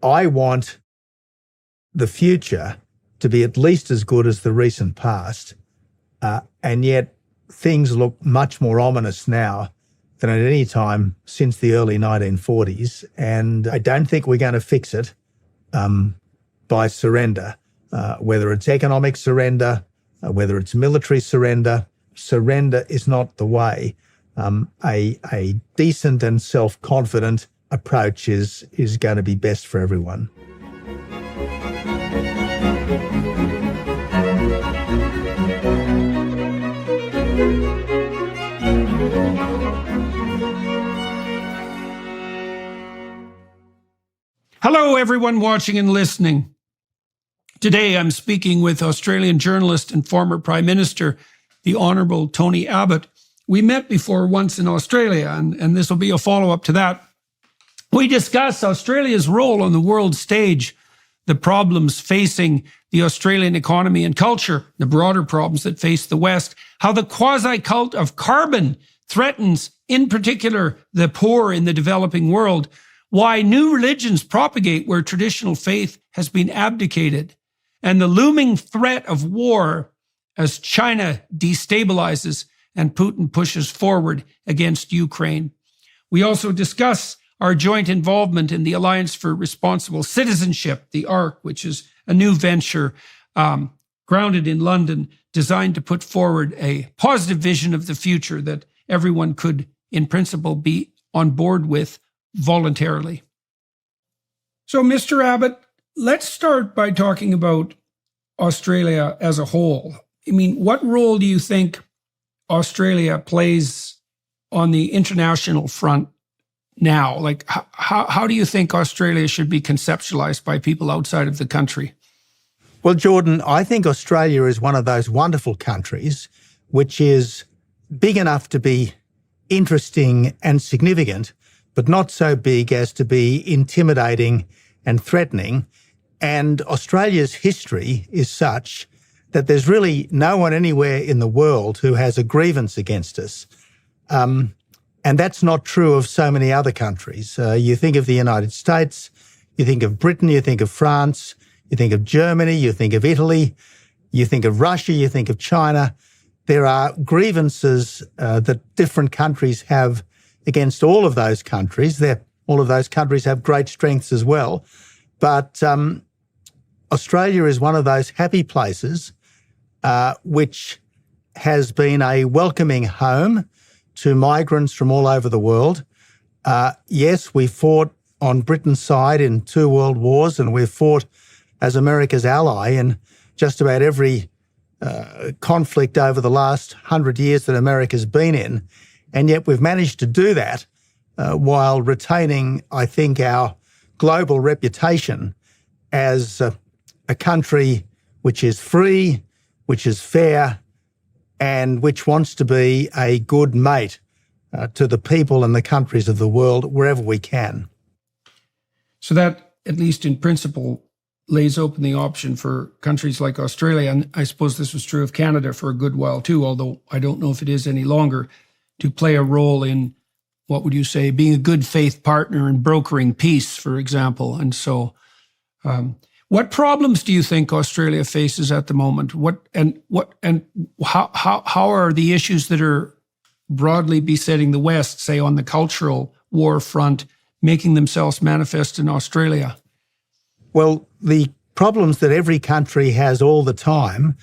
I want the future to be at least as good as the recent past, and yet things look much more ominous now than at any time since the early 1940s, and I don't think we're going to fix it by surrender, whether it's economic surrender, whether it's military surrender. Surrender is not the way. A decent and self-confident approach is going to be best for everyone. Hello, everyone watching and listening. Today, I'm speaking with Australian journalist and former Prime Minister, the Honourable Tony Abbott. We met before once in Australia, and this will be a follow-up to that. We discuss Australia's role on the world stage, the problems facing the Australian economy and culture, the broader problems that face the West, how the quasi-cult of carbon threatens, in particular, the poor in the developing world, why new religions propagate where traditional faith has been abdicated, and the looming threat of war as China destabilizes and Putin pushes forward against Ukraine. We also discuss our joint involvement in the Alliance for Responsible Citizenship, the ARC, which is a new venture grounded in London, designed to put forward a positive vision of the future that everyone could, in principle, be on board with voluntarily. So, Mr. Abbott, let's start by talking about Australia as a whole. I mean, what role do you think Australia plays on the international front now? Like, how do you think Australia should be conceptualized by people outside of the country? Well, Jordan, I think Australia is one of those wonderful countries which is big enough to be interesting and significant, but not so big as to be intimidating and threatening. And Australia's history is such that there's really no one anywhere in the world who has a grievance against us. And that's not true of so many other countries. You think of the United States, you think of Britain, you think of France, you think of Germany, you think of Italy, you think of Russia, you think of China. There are grievances that different countries have against all of those countries. All of those countries have great strengths as well. But Australia is one of those happy places which has been a welcoming home to migrants from all over the world. Yes, we fought on Britain's side in 2 world wars, and we've fought as America's ally in just about every conflict over the last 100 years that America's been in. And yet we've managed to do that while retaining, I think, our global reputation as a country which is free, which is fair, and which wants to be a good mate to the people and the countries of the world wherever we can. So that, at least in principle, lays open the option for countries like Australia, and I suppose this was true of Canada for a good while too, although I don't know if it is any longer, to play a role in, what would you say, being a good faith partner and brokering peace, for example. And so what problems do you think Australia faces at the moment? How are the issues that are broadly besetting the West, say on the cultural war front, making themselves manifest in Australia? Well, the problems that every country has all the time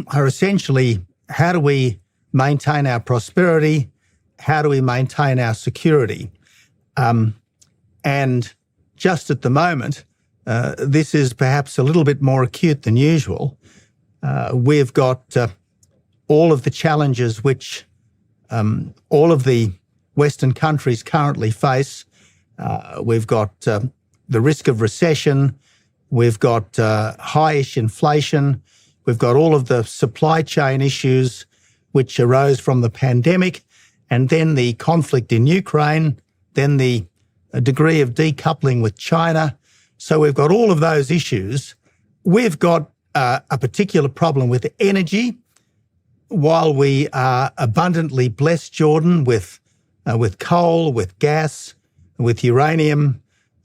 are essentially, how do we maintain our prosperity? How do we maintain our security? And just at the moment, this is perhaps a little bit more acute than usual. We've got all of the challenges which all of the Western countries currently face. We've got the risk of recession. We've got high-ish inflation. We've got all of the supply chain issues which arose from the pandemic, and then the conflict in Ukraine, then the degree of decoupling with China. So we've got all of those issues. We've got a particular problem with energy. While we are abundantly blessed, Jordan, with coal, with gas, with uranium,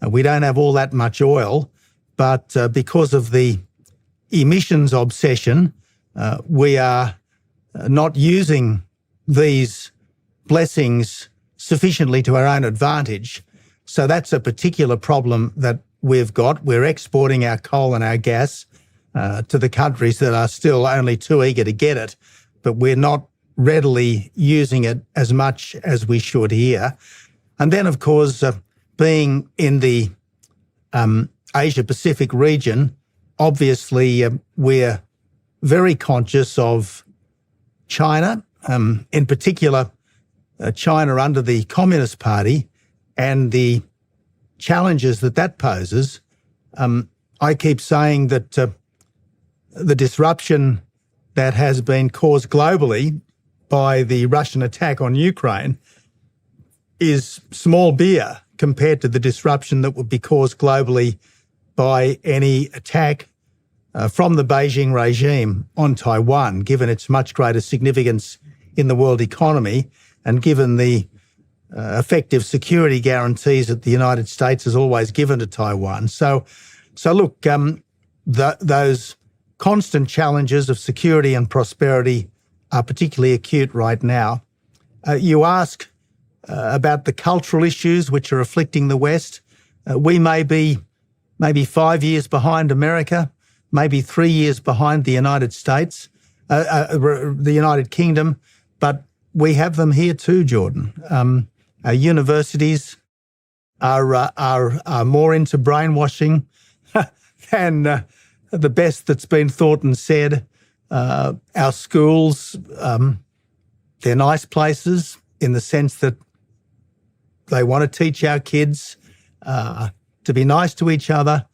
We don't have all that much oil, but because of the emissions obsession, we are not using these blessings sufficiently to our own advantage. So that's a particular problem that we've got. We're exporting our coal and our gas to the countries that are still only too eager to get it, but we're not readily using it as much as we should here. And then, of course, being in the Asia-Pacific region, obviously we're very conscious of China, in particular China under the Communist Party and the challenges that that poses. I keep saying that the disruption that has been caused globally by the Russian attack on Ukraine is small beer compared to the disruption that would be caused globally by any attack from the Beijing regime on Taiwan, given its much greater significance in the world economy and given the effective security guarantees that the United States has always given to Taiwan. So look, those constant challenges of security and prosperity are particularly acute right now. You ask about the cultural issues which are afflicting the West. We may be maybe 5 years behind America, maybe 3 years behind the United States, the United Kingdom, but we have them here too, Jordan. Our universities are more into brainwashing than the best that's been thought and said. Our schools, they're nice places in the sense that they want to teach our kids to be nice to each other,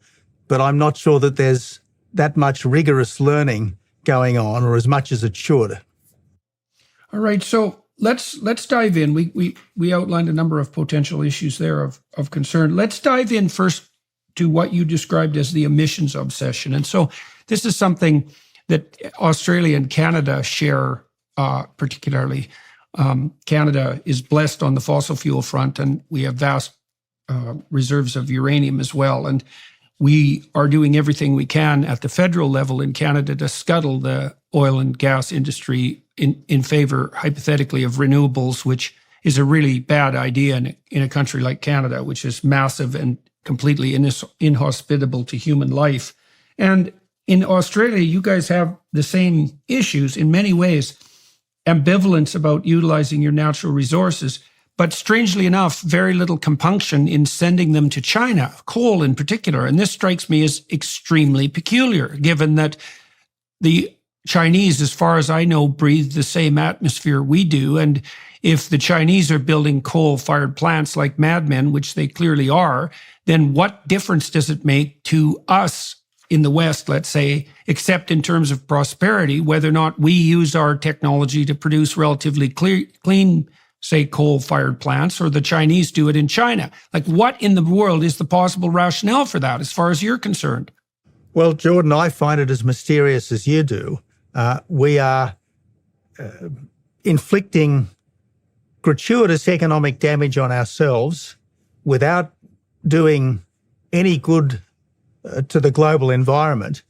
but I'm not sure that there's that much rigorous learning going on, or as much as it should. All right, so let's dive in. We outlined a number of potential issues there of concern. Let's dive in first to what you described as the emissions obsession. And so this is something that Australia and Canada share particularly. Canada is blessed on the fossil fuel front, and we have vast reserves of uranium as well. And we are doing everything we can at the federal level in Canada to scuttle the oil and gas industry in favor, hypothetically, of renewables, which is a really bad idea in a country like Canada, which is massive and completely inhospitable to human life. And in Australia, you guys have the same issues in many ways, ambivalence about utilizing your natural resources, but strangely enough, very little compunction in sending them to China, coal in particular. And this strikes me as extremely peculiar, given that the Chinese, as far as I know, breathe the same atmosphere we do. And if the Chinese are building coal-fired plants like madmen, which they clearly are, then what difference does it make to us in the West, let's say, except in terms of prosperity, whether or not we use our technology to produce relatively clean, say, coal-fired plants, or the Chinese do it in China? Like, what in the world is the possible rationale for that, as far as you're concerned? Well, Jordan, I find it as mysterious as you do. We are inflicting gratuitous economic damage on ourselves without doing any good to the global environment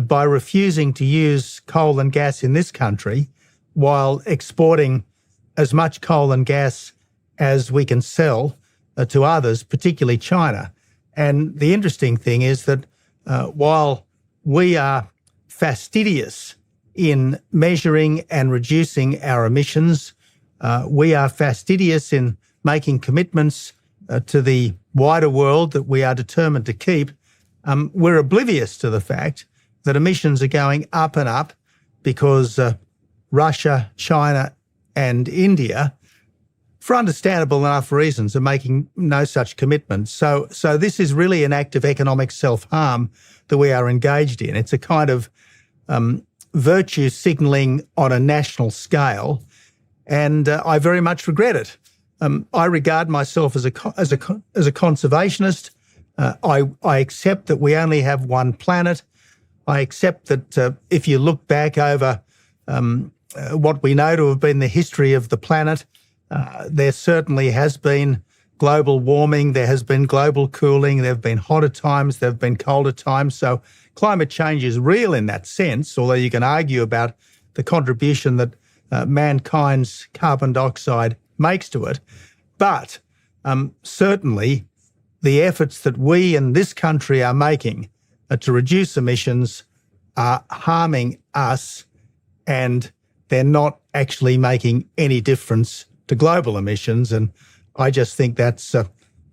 by refusing to use coal and gas in this country while exporting as much coal and gas as we can sell to others, particularly China. And the interesting thing is that while we are fastidious in measuring and reducing our emissions, we are fastidious in making commitments to the wider world that we are determined to keep. We're oblivious to the fact that emissions are going up and up because Russia, China, and India, for understandable enough reasons, are making no such commitments. So this is really an act of economic self-harm that we are engaged in. It's a kind of virtue signalling on a national scale, and I very much regret it. I regard myself as a conservationist. I accept that we only have one planet. I accept that if you look back over what we know to have been the history of the planet, there certainly has been global warming, there has been global cooling, there have been hotter times, there have been colder times. So climate change is real in that sense, although you can argue about the contribution that mankind's carbon dioxide makes to it. But certainly the efforts that we in this country are making to reduce emissions are harming us, and they're not actually making any difference to global emissions. And I just think that's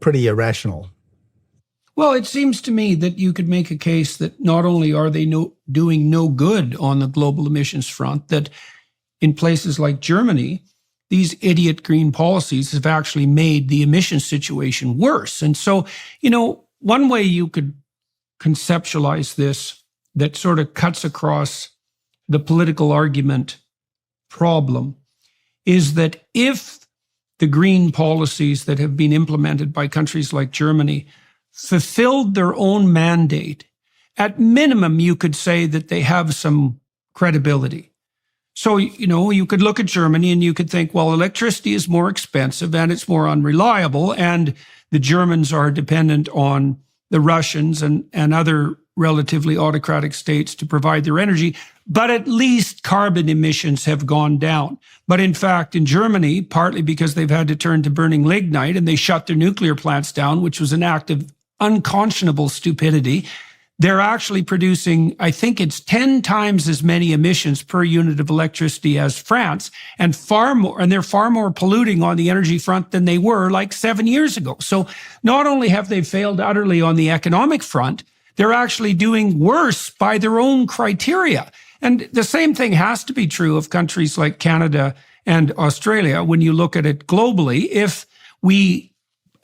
pretty irrational. Well, it seems to me that you could make a case that not only are they doing no good on the global emissions front, that in places like Germany, these idiot green policies have actually made the emissions situation worse. And so, one way you could conceptualize this that sort of cuts across the political argument problem is that if the green policies that have been implemented by countries like Germany fulfilled their own mandate, at minimum, you could say that they have some credibility. So, you could look at Germany and you could think, well, electricity is more expensive and it's more unreliable, and the Germans are dependent on the Russians and other relatively autocratic states to provide their energy, but at least carbon emissions have gone down. But in fact, in Germany, partly because they've had to turn to burning lignite and they shut their nuclear plants down, which was an act of unconscionable stupidity, they're actually producing, I think it's 10 times as many emissions per unit of electricity as France, and they're far more polluting on the energy front than they were like 7 years ago. So not only have they failed utterly on the economic front, they're actually doing worse by their own criteria. And the same thing has to be true of countries like Canada and Australia. When you look at it globally, if we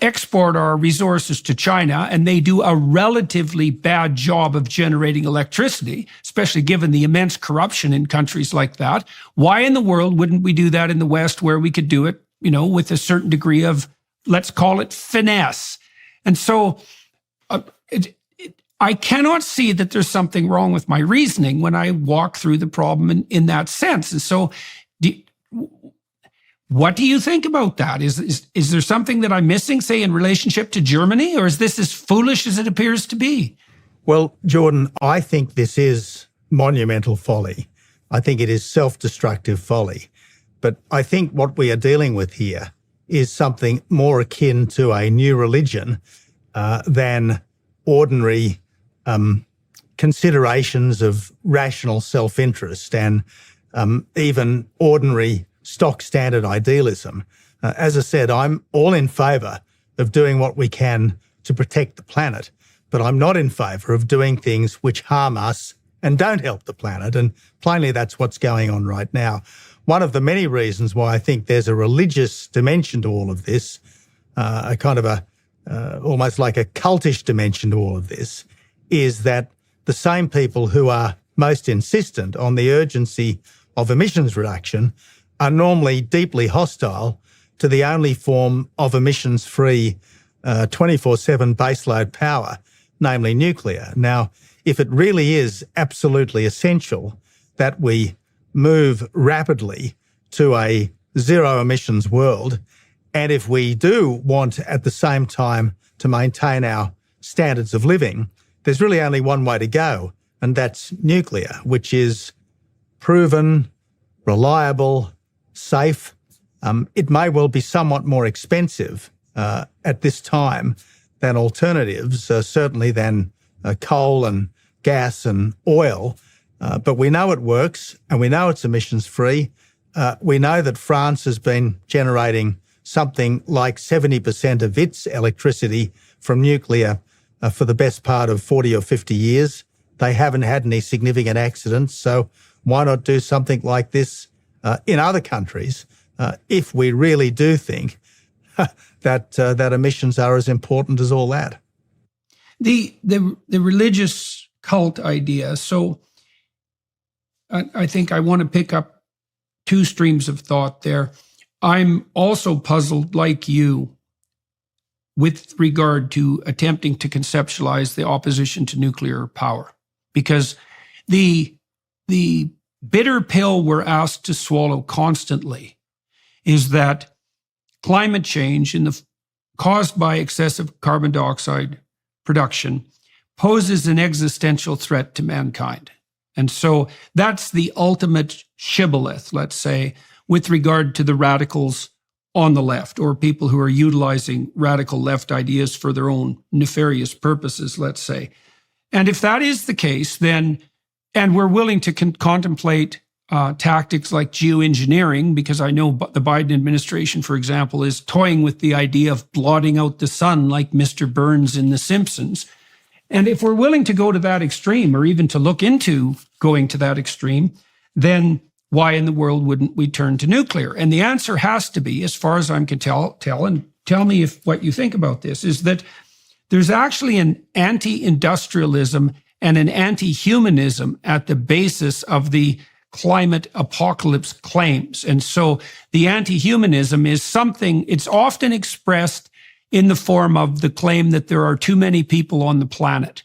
export our resources to China and they do a relatively bad job of generating electricity, especially given the immense corruption in countries like that, why in the world wouldn't we do that in the West, where we could do it, with a certain degree of, let's call it, finesse? And so I cannot see that there's something wrong with my reasoning when I walk through the problem in that sense. And so what do you think about that? Is there something that I'm missing, say, in relationship to Germany, or is this as foolish as it appears to be? Well, Jordan, I think this is monumental folly. I think it is self-destructive folly. But I think what we are dealing with here is something more akin to a new religion than ordinary considerations of rational self-interest and even ordinary stock standard idealism. As I said, I'm all in favour of doing what we can to protect the planet, but I'm not in favour of doing things which harm us and don't help the planet. And plainly, that's what's going on right now. One of the many reasons why I think there's a religious dimension to all of this, a kind of almost like a cultish dimension to all of this, is that the same people who are most insistent on the urgency of emissions reduction are normally deeply hostile to the only form of emissions-free 24/7 baseload power, namely nuclear. Now, if it really is absolutely essential that we move rapidly to a zero-emissions world, and if we do want at the same time to maintain our standards of living, there's really only one way to go, and that's nuclear, which is proven, reliable, safe. It may well be somewhat more expensive at this time than alternatives, certainly than coal and gas and oil, but we know it works and we know it's emissions-free. We know that France has been generating something like 70% of its electricity from nuclear for the best part of 40 or 50 years. They haven't had any significant accidents, so why not do something like this in other countries if we really do think that emissions are as important as all that? The religious cult idea. So I think I want to pick up two streams of thought there. I'm also puzzled, like you, with regard to attempting to conceptualize the opposition to nuclear power, because the bitter pill we're asked to swallow constantly is that climate change, in the caused by excessive carbon dioxide production poses an existential threat to mankind. And so that's the ultimate shibboleth, let's say, with regard to the radicals on the left, or people who are utilizing radical left ideas for their own nefarious purposes, let's say. And if that is the case, then, and we're willing to contemplate tactics like geoengineering, because I know the Biden administration, for example, is toying with the idea of blotting out the sun like Mr. Burns in The Simpsons. And if we're willing to go to that extreme, or even to look into going to that extreme, then why in the world wouldn't we turn to nuclear? And the answer has to be, as far as I can tell, and tell me if what you think about this, is that there's actually an anti-industrialism and an anti-humanism at the basis of the climate apocalypse claims. And so the anti-humanism is something, it's often expressed in the form of the claim that there are too many people on the planet,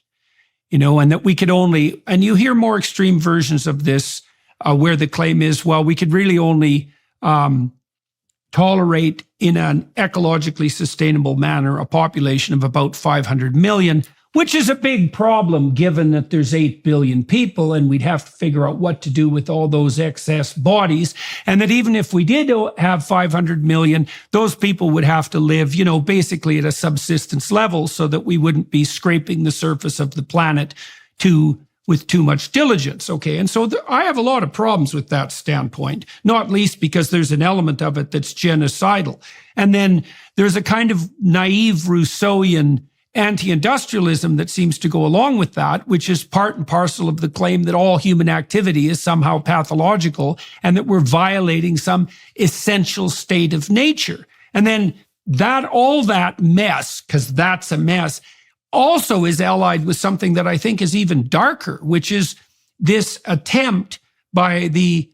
and that we could only, and you hear more extreme versions of this where the claim is, well, we could really only tolerate in an ecologically sustainable manner a population of about 500 million, which is a big problem given that there's 8 billion people and we'd have to figure out what to do with all those excess bodies. And that even if we did have 500 million, those people would have to live, basically at a subsistence level so that we wouldn't be scraping the surface of the planet with too much diligence. Okay. And so I have a lot of problems with that standpoint, not least because there's an element of it that's genocidal. And then there's a kind of naive Rousseauian anti-industrialism that seems to go along with that, which is part and parcel of the claim that all human activity is somehow pathological and that we're violating some essential state of nature. And then all that mess, because that's a mess, also is allied with something that I think is even darker, which is this attempt by the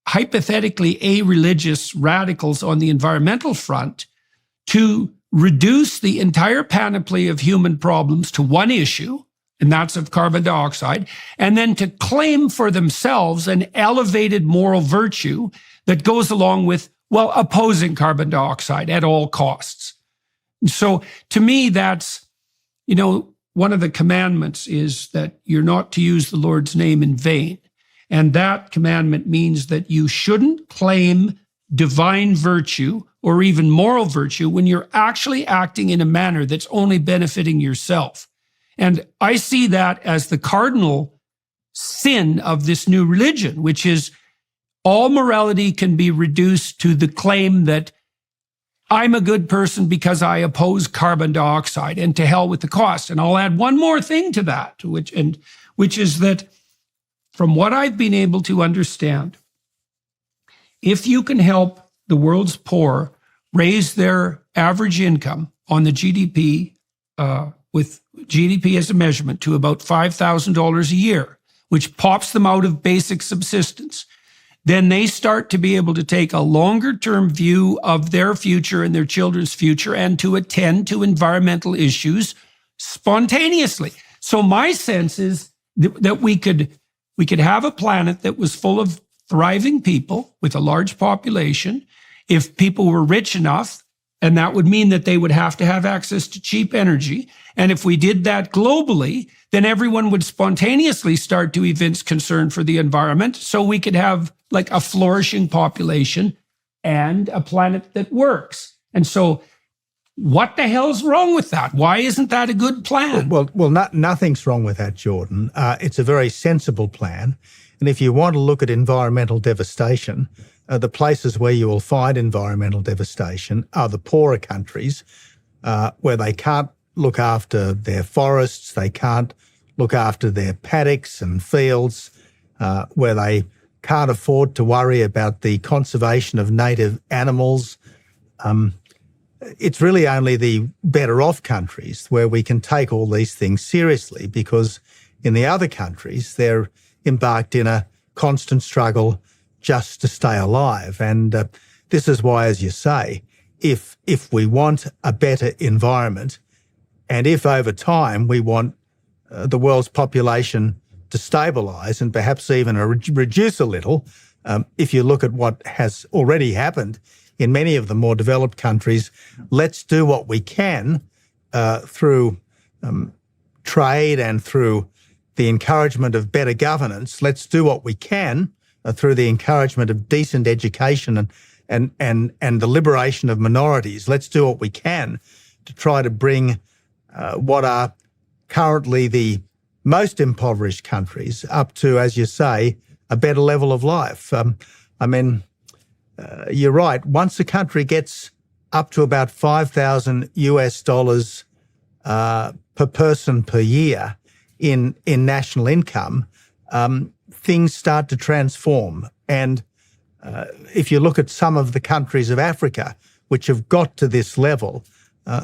hypothetically a-religious radicals on the environmental front to reduce the entire panoply of human problems to one issue, and that's of carbon dioxide, and then to claim for themselves an elevated moral virtue that goes along with, opposing carbon dioxide at all costs. And so to me, that's, one of the commandments is that you're not to use the Lord's name in vain. And that commandment means that you shouldn't claim divine virtue or even moral virtue when you're actually acting in a manner that's only benefiting yourself. And I see that as the cardinal sin of this new religion, which is all morality can be reduced to the claim that I'm a good person because I oppose carbon dioxide, and to hell with the cost. And I'll add one more thing to that, which is that from what I've been able to understand, if you can help the world's poor raise their average income on the GDP, with GDP as a measurement, to about $5,000 a year, which pops them out of basic subsistence, then they start to be able to take a longer-term view of their future and their children's future and to attend to environmental issues spontaneously. So my sense is that we could have a planet that was full of thriving people with a large population if people were rich enough, and that would mean that they would have to have access to cheap energy. And if we did that globally, then everyone would spontaneously start to evince concern for the environment, so we could have like a flourishing population and a planet that works. And so what the hell's wrong with that? Why isn't that a good plan? Well, nothing's wrong with that, Jordan. It's a very sensible plan. And if you want to look at environmental devastation, the places where you will find environmental devastation are the poorer countries, where they can't look after their forests, they can't look after their paddocks and fields, where they can't afford to worry about the conservation of native animals. It's really only the better off countries where we can take all these things seriously, because in the other countries, they're embarked in a constant struggle just to stay alive. And this is why, as you say, if we want a better environment, and if over time we want the world's population to stabilise and perhaps even reduce a little, if you look at what has already happened in many of the more developed countries, let's do what we can through trade and through the encouragement of better governance. Let's do what we can through the encouragement of decent education and the liberation of minorities. Let's do what we can to try to bring what are currently the most impoverished countries up to, as you say, a better level of life. You're right. Once a country gets up to about $5,000 per person per year in national income, things start to transform. And if you look at some of the countries of Africa which have got to this level,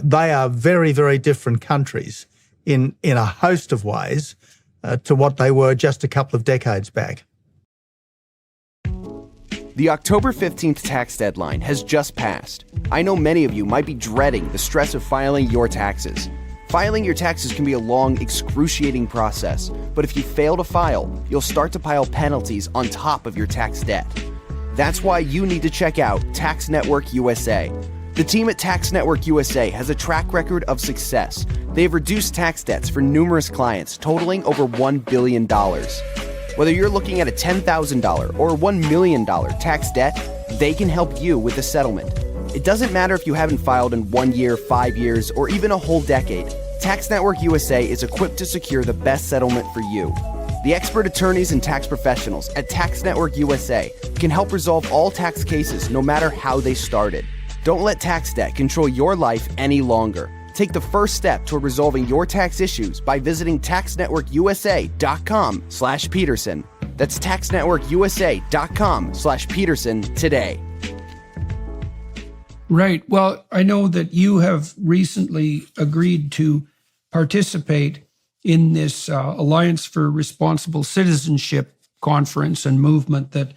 they are very, very different countries in a host of ways to what they were just a couple of decades back. The October 15th tax deadline has just passed. I know many of you might be dreading the stress of filing your taxes. Filing your taxes can be a long, excruciating process, but if you fail to file, you'll start to pile penalties on top of your tax debt. That's why you need to check out Tax Network USA. The team at Tax Network USA has a track record of success. They've reduced tax debts for numerous clients, totaling over $1 billion. Whether you're looking at a $10,000 or $1 million tax debt, they can help you with a settlement. It doesn't matter if you haven't filed in 1 year, 5 years, or even a whole decade. Tax Network USA is equipped to secure the best settlement for you. The expert attorneys and tax professionals at Tax Network USA can help resolve all tax cases no matter how they started. Don't let tax debt control your life any longer. Take the first step toward resolving your tax issues by visiting taxnetworkusa.com/Peterson. That's taxnetworkusa.com/Peterson today. Right. Well, I know that you have recently agreed to participate in this Alliance for Responsible Citizenship conference and movement that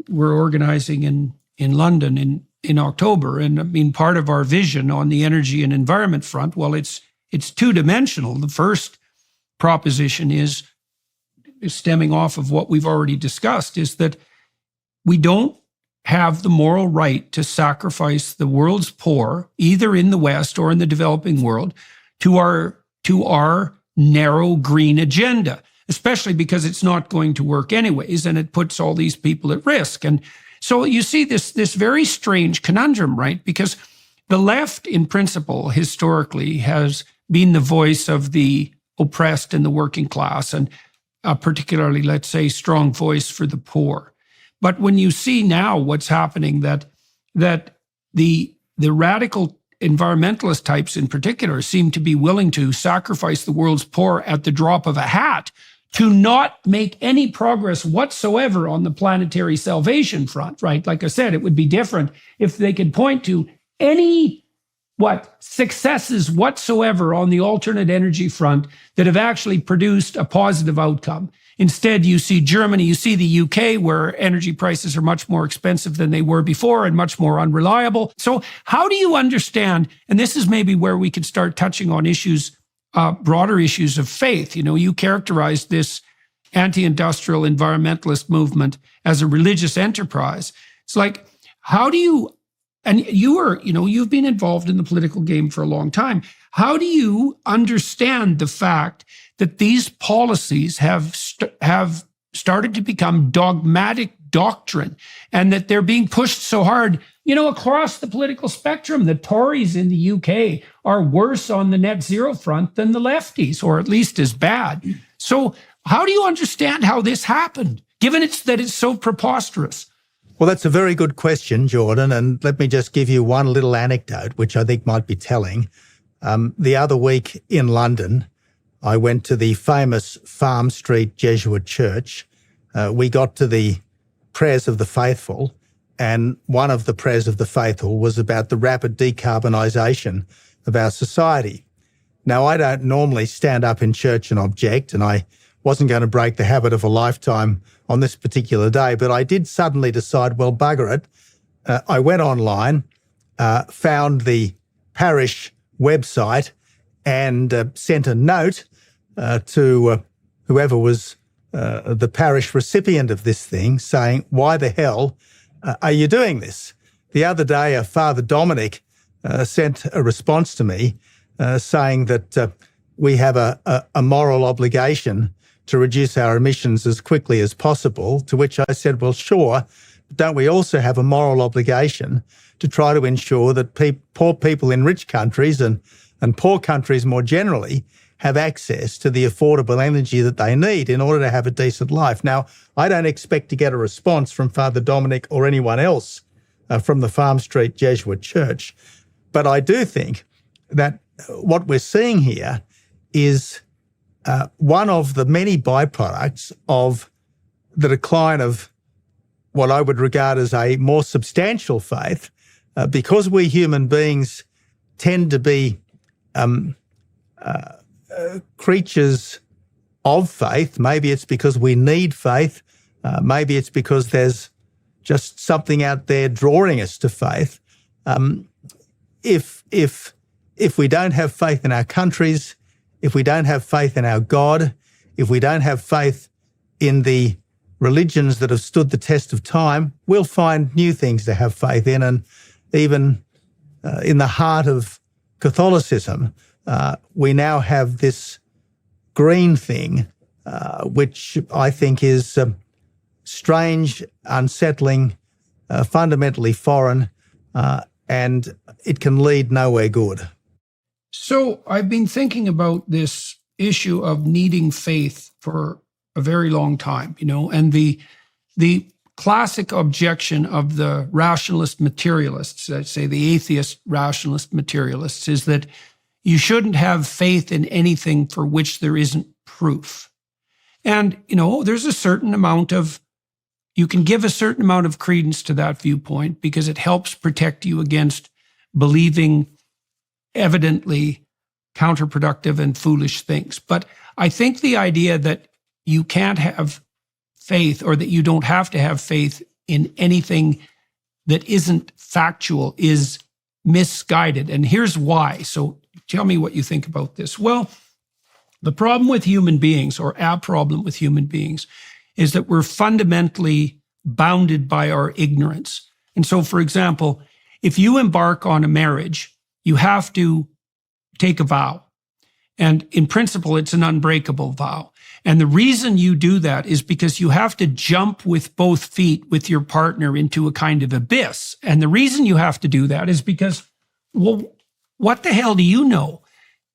we're organizing in London in October. And I mean, part of our vision on the energy and environment front, well, it's two-dimensional. The first proposition is stemming off of what we've already discussed, is that we don't have the moral right to sacrifice the world's poor, either in the West or in the developing world, to our narrow green agenda, especially because it's not going to work anyways, and it puts all these people at risk. And so you see this very strange conundrum, right? Because the left, in principle, historically, has been the voice of the oppressed and the working class, and particularly, let's say, strong voice for the poor. But when you see now what's happening, that the radical environmentalist types in particular seem to be willing to sacrifice the world's poor at the drop of a hat to not make any progress whatsoever on the planetary salvation front, right? Like I said, it would be different if they could point to any successes whatsoever on the alternate energy front that have actually produced a positive outcome. Instead, you see Germany, you see the UK, where energy prices are much more expensive than they were before and much more unreliable. So how do you understand, and this is maybe where we could start touching on issues, broader issues of faith. You know, you characterized this anti-industrial environmentalist movement as a religious enterprise. It's like, how do you, and you've been involved in the political game for a long time. How do you understand the fact that these policies have started to become dogmatic doctrine, and that they're being pushed so hard, across the political spectrum? The Tories in the UK are worse on the net zero front than the lefties, or at least as bad. So how do you understand how this happened, given that it's so preposterous? Well, that's a very good question, Jordan, and let me just give you one little anecdote, which I think might be telling. The other week in London, I went to the famous Farm Street Jesuit Church. We got to the prayers of the faithful, and one of the prayers of the faithful was about the rapid decarbonisation of our society. Now, I don't normally stand up in church and object, and I wasn't going to break the habit of a lifetime on this particular day, but I did suddenly decide, well, bugger it. I went online, found the parish website, and sent a note to whoever was the parish recipient of this thing, saying, why the hell are you doing this? the other day, Father Dominic sent a response to me saying that we have a moral obligation to reduce our emissions as quickly as possible, to which I said, well, sure, but don't we also have a moral obligation to try to ensure that poor people in rich countries and poor countries more generally have access to the affordable energy that they need in order to have a decent life? Now, I don't expect to get a response from Father Dominic or anyone else from the Farm Street Jesuit Church, but I do think that what we're seeing here is one of the many byproducts of the decline of what I would regard as a more substantial faith, because we human beings tend to be creatures of faith. Maybe it's because we need faith. Maybe it's because there's just something out there drawing us to faith. If we don't have faith in our countries, if we don't have faith in our God, if we don't have faith in the religions that have stood the test of time, we'll find new things to have faith in. And even in the heart of Catholicism, we now have this green thing, which I think is strange, unsettling, fundamentally foreign, and it can lead nowhere good. So I've been thinking about this issue of needing faith for a very long time, and the classic objection of the rationalist materialists, I'd say the atheist rationalist materialists, is that you shouldn't have faith in anything for which there isn't proof. And, there's a certain amount of, you can give a certain amount of credence to that viewpoint because it helps protect you against believing evidently counterproductive and foolish things. But I think the idea that you can't have faith, or that you don't have to have faith in anything that isn't factual, is misguided. And here's why. So tell me what you think about this. Well, the problem with human beings, or a problem with human beings, is that we're fundamentally bounded by our ignorance. And so, for example, if you embark on a marriage, you have to take a vow. And in principle, it's an unbreakable vow. And the reason you do that is because you have to jump with both feet with your partner into a kind of abyss. And the reason you have to do that is because, well, what the hell do you know?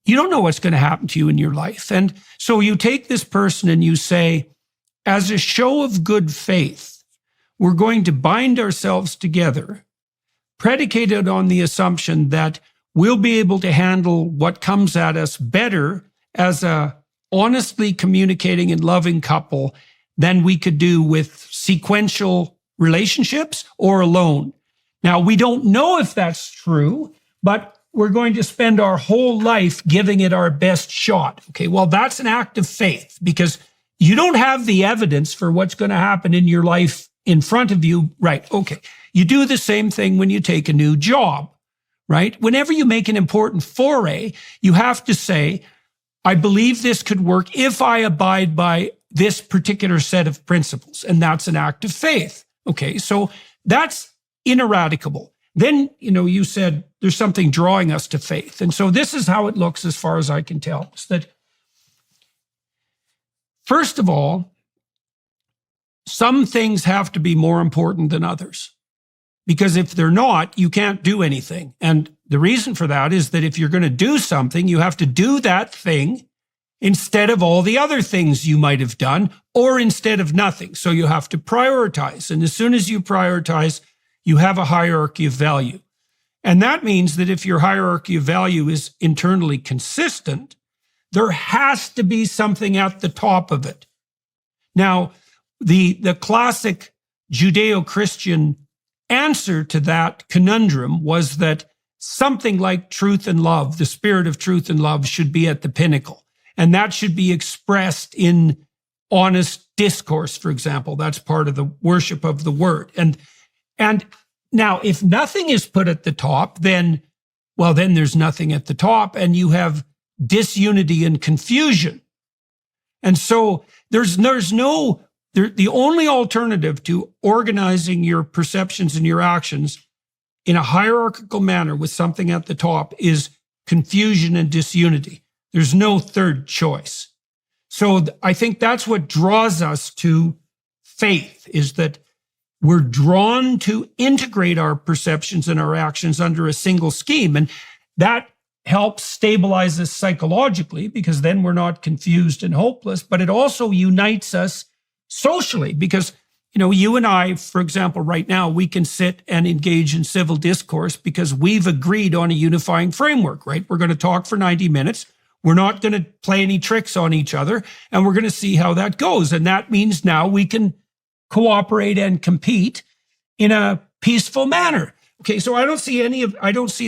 You don't know what's going to happen to you in your life. And so you take this person and you say, as a show of good faith, we're going to bind ourselves together, predicated on the assumption that we'll be able to handle what comes at us better as a honestly communicating and loving couple than we could do with sequential relationships or alone. Now, we don't know if that's true, but we're going to spend our whole life giving it our best shot. Okay, well, that's an act of faith because you don't have the evidence for what's going to happen in your life in front of you. Right, okay. You do the same thing when you take a new job, right? Whenever you make an important foray, you have to say, I believe this could work if I abide by this particular set of principles. And that's an act of faith. Okay, so that's ineradicable. Then, you said there's something drawing us to faith. And so this is how it looks as far as I can tell. It's that, first of all, some things have to be more important than others. Because if they're not, you can't do anything. And the reason for that is that if you're going to do something, you have to do that thing instead of all the other things you might have done, or instead of nothing. So you have to prioritize. And as soon as you prioritize, you have a hierarchy of value. And that means that if your hierarchy of value is internally consistent, there has to be something at the top of it. Now, the classic Judeo-Christian answer to that conundrum was that something like truth and love, the spirit of truth and love, should be at the pinnacle. And that should be expressed in honest discourse, for example. That's part of the worship of the word. And now, if nothing is put at the top, then there's nothing at the top, and you have disunity and confusion. And so the only alternative to organizing your perceptions and your actions in a hierarchical manner with something at the top is confusion and disunity. There's no third choice. So I think that's what draws us to faith, is that we're drawn to integrate our perceptions and our actions under a single scheme. And that helps stabilize us psychologically, because then we're not confused and hopeless, but it also unites us socially, because, you and I, for example, right now, we can sit and engage in civil discourse because we've agreed on a unifying framework, right? We're going to talk for 90 minutes. We're not going to play any tricks on each other, and we're going to see how that goes. And that means now we can cooperate and compete in a peaceful manner. Okay, so I don't see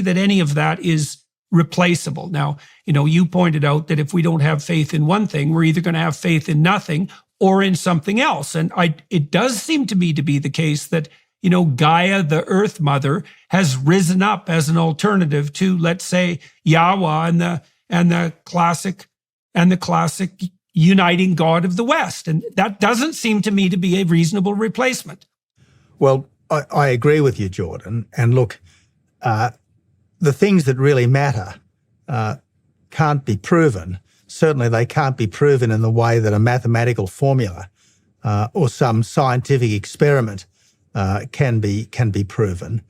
that any of that is replaceable. Now, you pointed out that if we don't have faith in one thing, we're either going to have faith in nothing or in something else. And it does seem to me to be the case that, Gaia, the Earth Mother, has risen up as an alternative to, let's say, Yahweh and the classic uniting God of the West. And that doesn't seem to me to be a reasonable replacement. Well, I agree with you, Jordan. And look, the things that really matter can't be proven. Certainly they can't be proven in the way that a mathematical formula or some scientific experiment can be proven.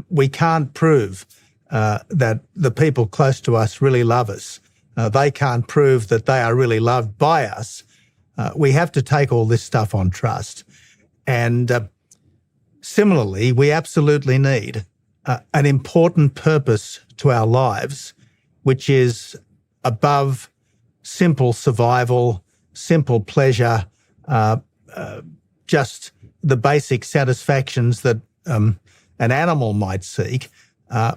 We can't prove that the people close to us really love us. They can't prove that they are really loved by us. We have to take all this stuff on trust. And similarly, we absolutely need an important purpose to our lives, which is above simple survival, simple pleasure, just the basic satisfactions that an animal might seek.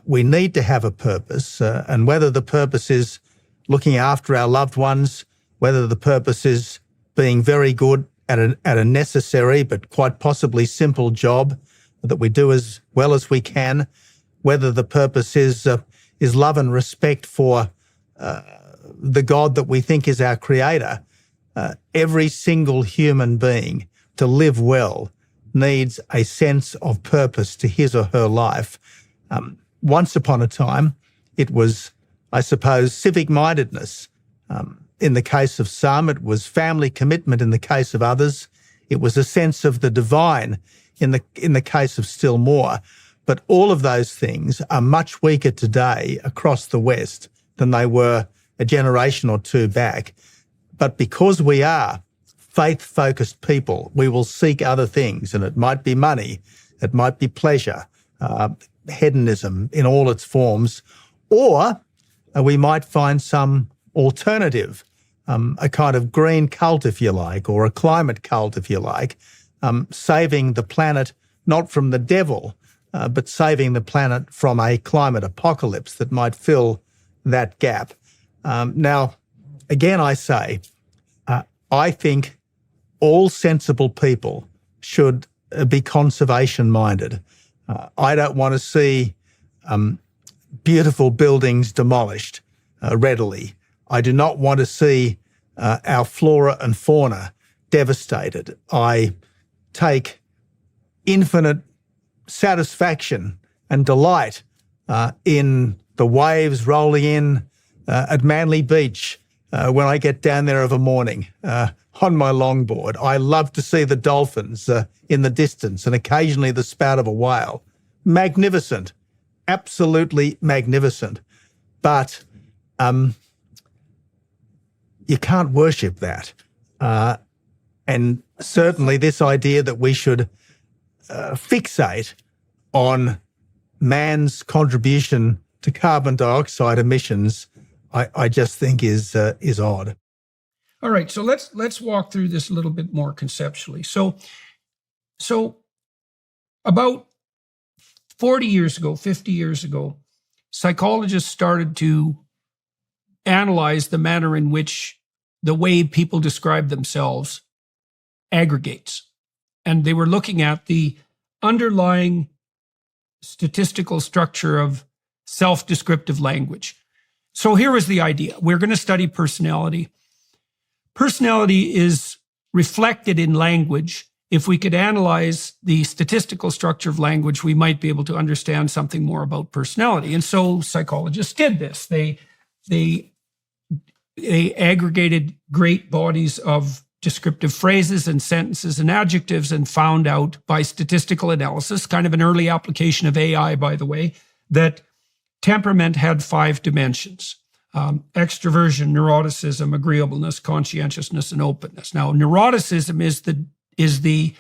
We need to have a purpose, and whether the purpose is looking after our loved ones, whether the purpose is being very good at a necessary but quite possibly simple job that we do as well as we can, whether the purpose is love and respect for the God that we think is our creator. Every single human being, to live well, needs a sense of purpose to his or her life. Once upon a time, it was, I suppose, civic-mindedness. In the case of some, it was family commitment. In the case of others, it was a sense of the divine. In the case of still more. But all of those things are much weaker today across the West than they were a generation or two back. But because we are faith-focused people, we will seek other things, and it might be money, it might be pleasure, hedonism in all its forms, or we might find some alternative, a kind of green cult, if you like, or a climate cult, if you like, saving the planet not from the devil, but saving the planet from a climate apocalypse that might fill that gap. Now, again, I say, I think all sensible people should be conservation-minded. I don't want to see beautiful buildings demolished readily. I do not want to see our flora and fauna devastated. I take infinite satisfaction and delight in the waves rolling in at Manly Beach when I get down there of a morning on my longboard. I love to see the dolphins in the distance and occasionally the spout of a whale. Magnificent, absolutely magnificent. But you can't worship that. And certainly this idea that we should fixate on man's contribution to carbon dioxide emissions, I just think is odd. All right, so let's walk through this a little bit more conceptually. So about 40 years ago, 50 years ago, psychologists started to analyze the manner in which the way people describe themselves aggregates. And they were looking at the underlying statistical structure of self-descriptive language. So here was the idea. We're going to study personality. Personality is reflected in language if we could analyze the statistical structure of language, we might be able to understand something more about personality. And so psychologists did this. They aggregated great bodies of descriptive phrases and sentences and adjectives and found out by statistical analysis, kind of an early application of AI, by the way, that temperament had 5 dimensions: extroversion, neuroticism, agreeableness, conscientiousness, and openness. Now, neuroticism is the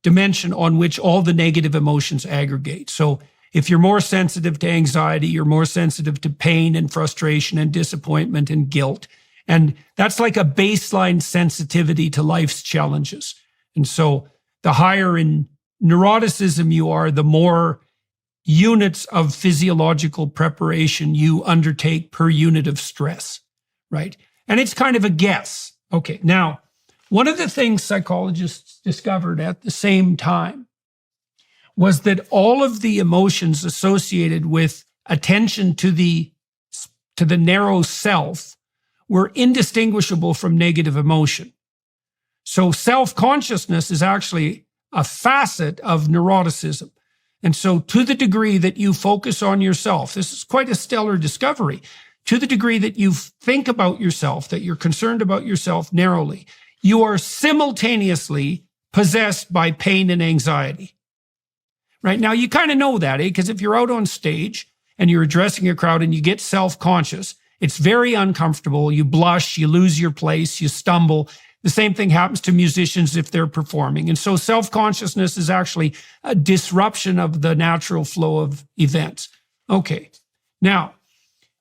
dimension on which all the negative emotions aggregate. So if you're more sensitive to anxiety, you're more sensitive to pain and frustration and disappointment and guilt. And that's like a baseline sensitivity to life's challenges. And so the higher in neuroticism you are, the more units of physiological preparation you undertake per unit of stress, right? And it's kind of a guess. Okay, now, one of the things psychologists discovered at the same time was that all of the emotions associated with attention to the narrow self were indistinguishable from negative emotion. So self-consciousness is actually a facet of neuroticism. And so to the degree that you focus on yourself, this is quite a stellar discovery, to the degree that you think about yourself, that you're concerned about yourself narrowly, you are simultaneously possessed by pain and anxiety. Right? Now, you kind of know that, because if you're out on stage and you're addressing a crowd and you get self-conscious, it's very uncomfortable. You blush, you lose your place, you stumble. The same thing happens to musicians if they're performing. And so self-consciousness is actually a disruption of the natural flow of events. Okay. Now,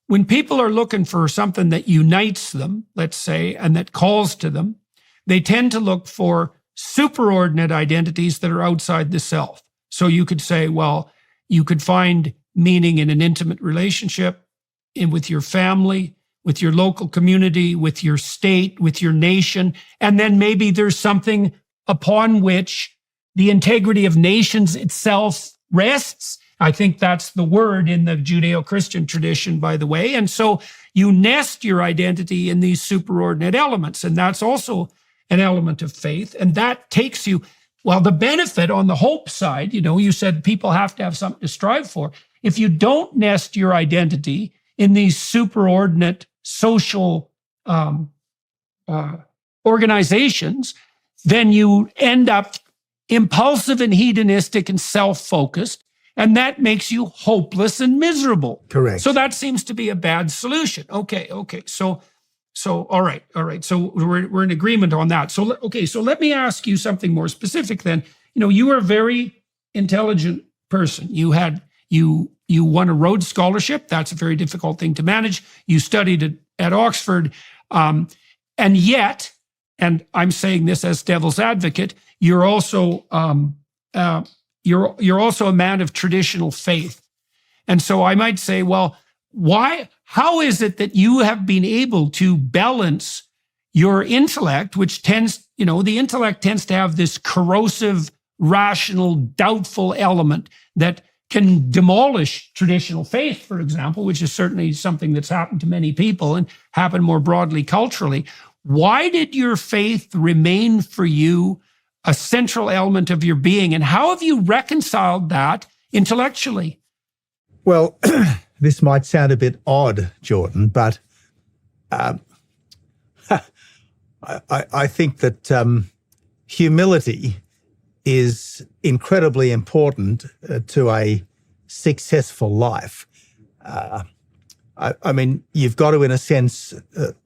when people are looking for something that unites them, let's say, and that calls to them, they tend to look for superordinate identities that are outside the self. So you could say, well, you could find meaning in an intimate relationship, with your family, with your local community, with your state, with your nation. And then maybe there's something upon which the integrity of nations itself rests. I think that's the word in the Judeo-Christian tradition, by the way. And so you nest your identity in these superordinate elements. And that's also an element of faith. And that takes you, well, the benefit on the hope side, you said people have to have something to strive for. If you don't nest your identity in these superordinate social organizations, then you end up impulsive and hedonistic and self-focused, and that makes you hopeless and miserable. Correct. So that seems to be a bad solution. Okay. So all right. So we're in agreement on that. So let me ask you something more specific then. You are a very intelligent person. You won a Rhodes Scholarship. That's a very difficult thing to manage. You studied at Oxford. And yet, and I'm saying this as devil's advocate, you're also you're also a man of traditional faith. And so I might say, well, how is it that you have been able to balance your intellect, which tends, the intellect tends to have this corrosive, rational, doubtful element that can demolish traditional faith, for example, which is certainly something that's happened to many people and happened more broadly culturally. Why did your faith remain for you a central element of your being? And how have you reconciled that intellectually? Well, this might sound a bit odd, Jordan, but I think that humility is incredibly important to a successful life. I mean, you've got to, in a sense,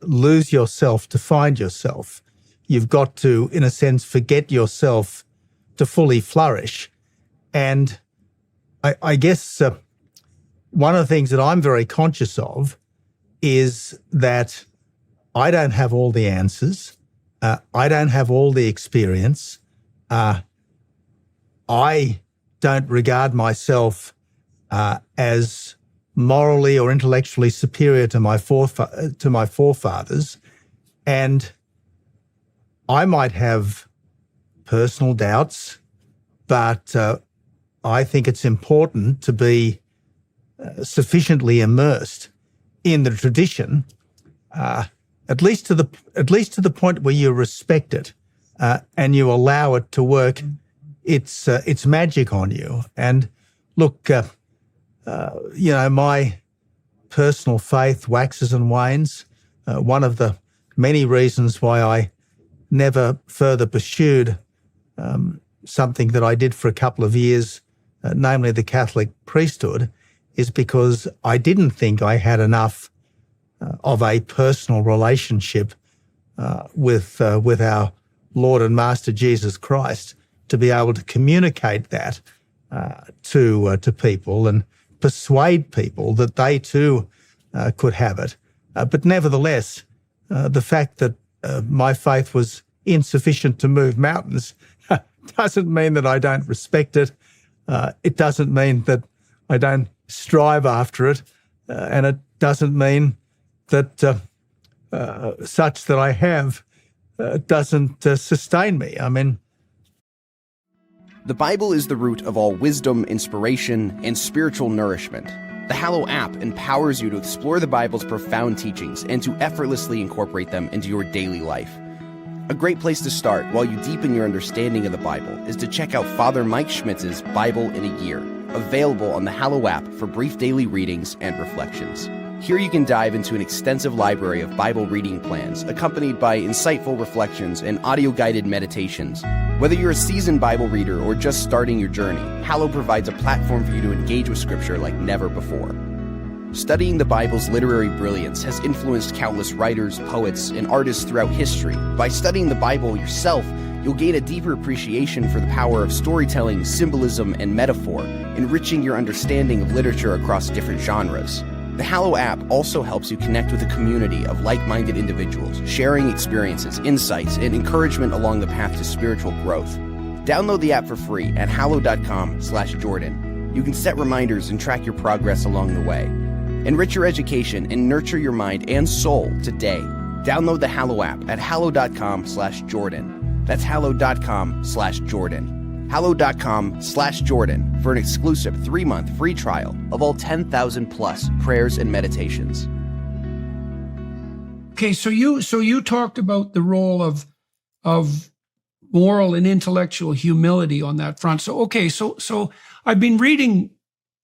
lose yourself to find yourself. You've got to, in a sense, forget yourself to fully flourish. And I guess one of the things that I'm very conscious of is that I don't have all the answers. I don't have all the experience. I don't regard myself as morally or intellectually superior to my forefathers, and I might have personal doubts, but I think it's important to be sufficiently immersed in the tradition, at least to the point where you respect it. and you allow it to work its magic on you. And look, my personal faith waxes and wanes. One of the many reasons why I never further pursued something that I did for a couple of years, namely the Catholic priesthood, is because I didn't think I had enough of a personal relationship with our Lord and Master Jesus Christ to be able to communicate that to people and persuade people that they too could have it. But nevertheless, the fact that my faith was insufficient to move mountains doesn't mean that I don't respect it. It doesn't mean that I don't strive after it. And it doesn't mean that such that I have doesn't sustain me. I mean, the Bible is the root of all wisdom, inspiration, and spiritual nourishment. The Hallow app empowers you to explore the Bible's profound teachings and to effortlessly incorporate them into your daily life. A great place to start while you deepen your understanding of the Bible is to check out Father Mike Schmitz's Bible in a Year, available on the Hallow app for brief daily readings and reflections. Here you can dive into an extensive library of Bible reading plans, accompanied by insightful reflections and audio-guided meditations. Whether you're a seasoned Bible reader or just starting your journey, Hallow provides a platform for you to engage with Scripture like never before. Studying the Bible's literary brilliance has influenced countless writers, poets, and artists throughout history. By studying the Bible yourself, you'll gain a deeper appreciation for the power of storytelling, symbolism, and metaphor, enriching your understanding of literature across different genres. The Hallow app also helps you connect with a community of like-minded individuals, sharing experiences, insights, and encouragement along the path to spiritual growth. Download the app for free at hallow.com/Jordan. You can set reminders and track your progress along the way. Enrich your education and nurture your mind and soul today. Download the Hallow app at hallow.com/Jordan. That's hallow.com/Jordan. hallow.com/Jordan for an exclusive 3-month free trial of all 10,000 plus prayers and meditations. Okay, so you talked about the role of moral and intellectual humility on that front. So I've been writing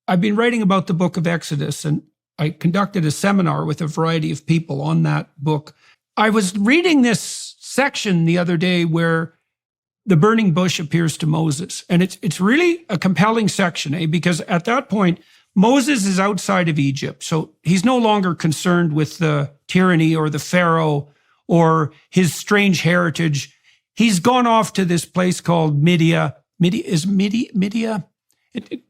about the book of Exodus, and I conducted a seminar with a variety of people on that book. I was reading this section the other day where the burning bush appears to Moses. And it's really a compelling section, because at that point, Moses is outside of Egypt. So he's no longer concerned with the tyranny or the Pharaoh or his strange heritage. He's gone off to this place called Midia.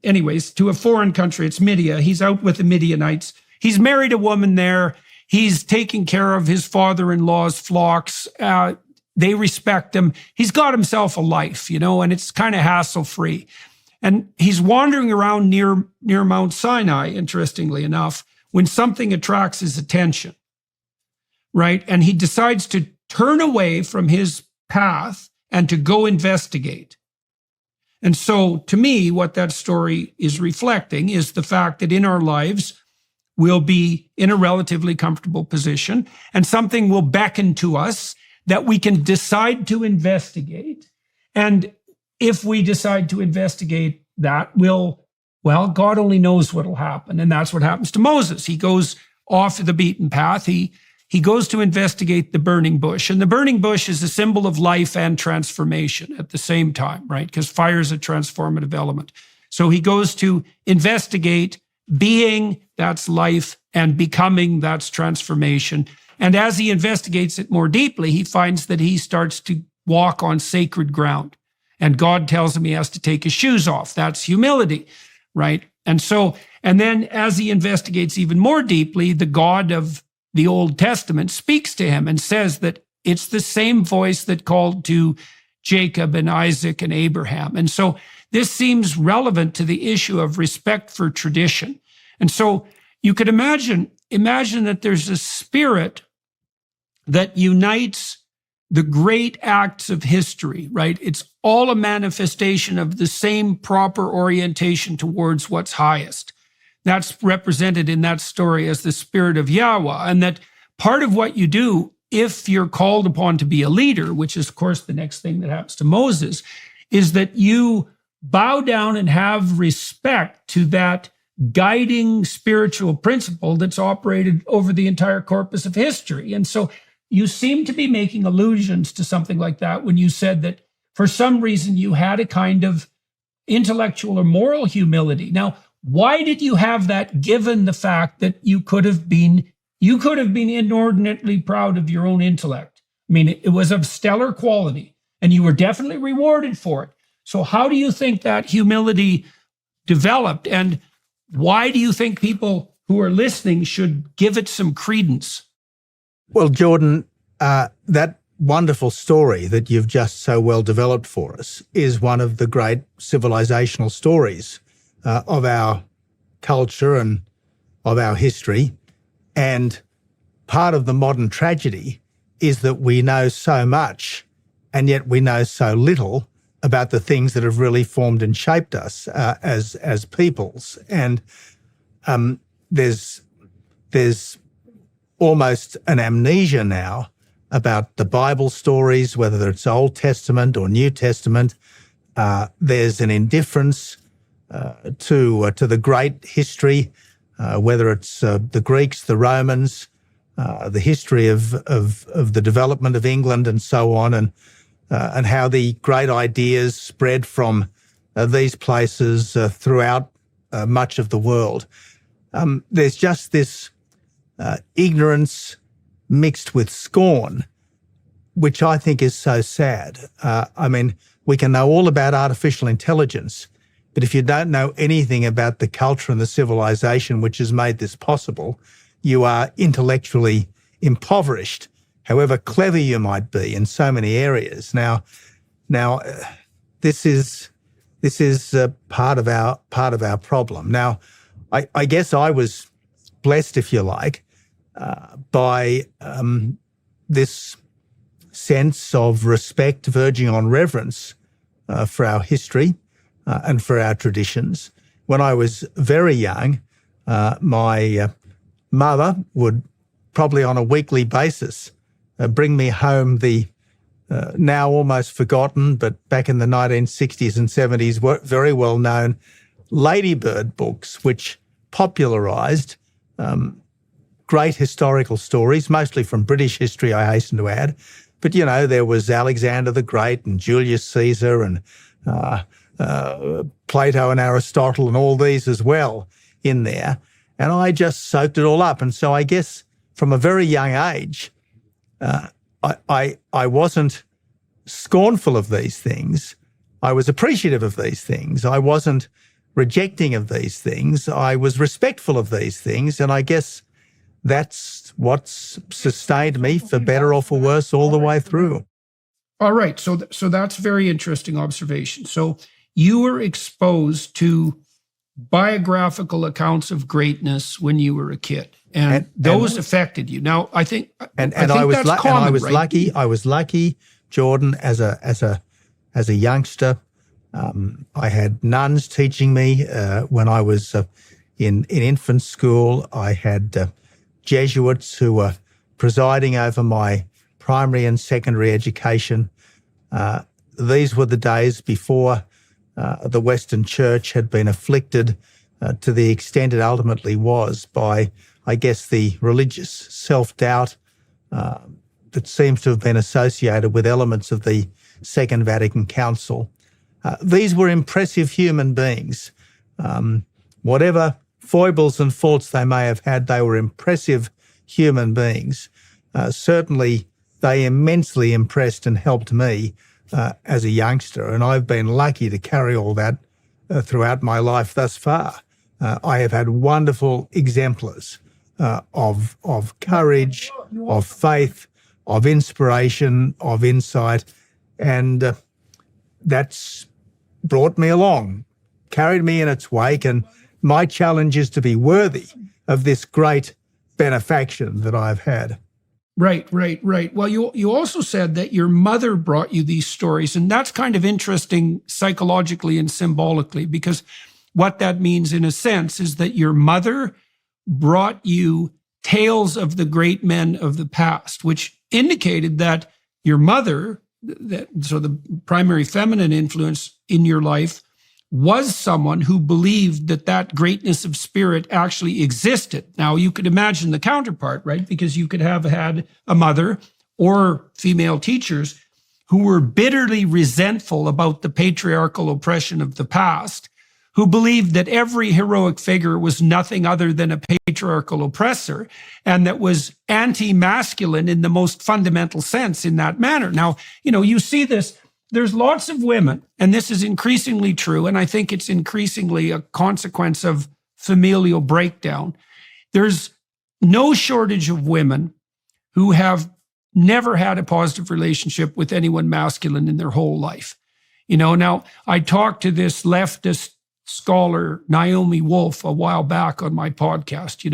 Anyways, to a foreign country, it's Midia. He's out with the Midianites. He's married a woman there. He's taking care of his father-in-law's flocks. They respect him. He's got himself a life, and it's kind of hassle-free. And he's wandering around near Mount Sinai, interestingly enough, when something attracts his attention, right? And he decides to turn away from his path and to go investigate. And so, to me, what that story is reflecting is the fact that in our lives, we'll be in a relatively comfortable position, and something will beckon to us that we can decide to investigate. And if we decide to investigate that, God only knows what will happen. And that's what happens to Moses. He goes off the beaten path. He goes to investigate the burning bush. And the burning bush is a symbol of life and transformation at the same time, right? Because fire is a transformative element. So he goes to investigate being, that's life, and becoming, that's transformation. And as he investigates it more deeply, he finds that he starts to walk on sacred ground. And God tells him he has to take his shoes off. That's humility, right? And then as he investigates even more deeply, the God of the Old Testament speaks to him and says that it's the same voice that called to Jacob and Isaac and Abraham. And so this seems relevant to the issue of respect for tradition. And so you could imagine that there's a spirit that unites the great acts of history, right? It's all a manifestation of the same proper orientation towards what's highest. That's represented in that story as the spirit of Yahweh, and that part of what you do if you're called upon to be a leader, which is, of course, the next thing that happens to Moses, is that you bow down and have respect to that guiding spiritual principle that's operated over the entire corpus of history. And so you seem to be making allusions to something like that when you said that for some reason you had a kind of intellectual or moral humility. Now, why did you have that, given the fact that you could have been inordinately proud of your own intellect? I mean, it was of stellar quality, and you were definitely rewarded for it. So how do you think that humility developed, and why do you think people who are listening should give it some credence? Well, Jordan, that wonderful story that you've just so well developed for us is one of the great civilizational stories of our culture and of our history. And part of the modern tragedy is that we know so much, and yet we know so little about the things that have really formed and shaped us as peoples. And there's almost an amnesia now about the Bible stories, whether it's Old Testament or New Testament. There's an indifference to the great history, whether it's the Greeks, the Romans, the history of the development of England and so on, and how the great ideas spread from these places throughout much of the world. There's just this ignorance mixed with scorn, which I think is so sad. I mean, we can know all about artificial intelligence, but if you don't know anything about the culture and the civilization which has made this possible, you are intellectually impoverished, however clever you might be in so many areas. Now, this is part of our problem. Now, I guess I was blessed, if you like, by this sense of respect verging on reverence for our history and for our traditions. When I was very young, my mother would probably on a weekly basis bring me home the now almost forgotten, but back in the 1960s and 70s, were very well-known Ladybird books, which popularised great historical stories, mostly from British history, I hasten to add. But, you know, there was Alexander the Great and Julius Caesar and Plato and Aristotle and all these as well in there. And I just soaked it all up. And so I guess from a very young age, I wasn't scornful of these things. I was appreciative of these things. I wasn't rejecting of these things. I was respectful of these things. And I guess that's what's sustained me, for better or for worse, all the way through. All right. So that's a very interesting observation. So you were exposed to biographical accounts of greatness when you were a kid, and those affected you. Now, I think I was lucky, Jordan, as a youngster. I had nuns teaching me when I was in infant school. I had Jesuits who were presiding over my primary and secondary education. These were the days before the Western Church had been afflicted to the extent it ultimately was by, I guess, the religious self-doubt that seems to have been associated with elements of the Second Vatican Council. These were impressive human beings. Whatever foibles and faults they may have had, they were impressive human beings. Certainly, they immensely impressed and helped me as a youngster, and I've been lucky to carry all that throughout my life thus far. I have had wonderful exemplars of courage, of faith, of inspiration, of insight, and that's brought me along, carried me in its wake, and my challenge is to be worthy of this great benefaction that I've had. Right. Well, you also said that your mother brought you these stories, and that's kind of interesting psychologically and symbolically, because what that means in a sense is that your mother brought you tales of the great men of the past, which indicated that your mother, so the primary feminine influence in your life, was someone who believed that that greatness of spirit actually existed. Now, you could imagine the counterpart, right? Because you could have had a mother or female teachers who were bitterly resentful about the patriarchal oppression of the past, who believed that every heroic figure was nothing other than a patriarchal oppressor, and that was anti-masculine in the most fundamental sense in that manner. Now, you see this. There's lots of women, and this is increasingly true, and I think it's increasingly a consequence of familial breakdown. There's no shortage of women who have never had a positive relationship with anyone masculine in their whole life. Now, I talked to this leftist scholar, Naomi Wolf, a while back on my podcast,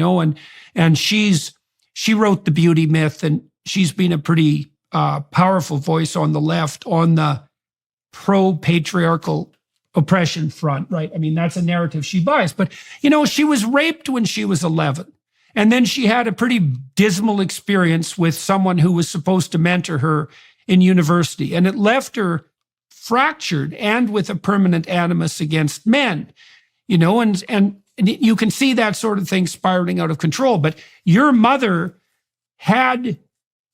and she wrote The Beauty Myth, and she's been a pretty powerful voice on the left on the pro-patriarchal oppression front, right? I mean, that's a narrative she buys. But, she was raped when she was 11. And then she had a pretty dismal experience with someone who was supposed to mentor her in university. And it left her fractured and with a permanent animus against men, and you can see that sort of thing spiraling out of control. But your mother had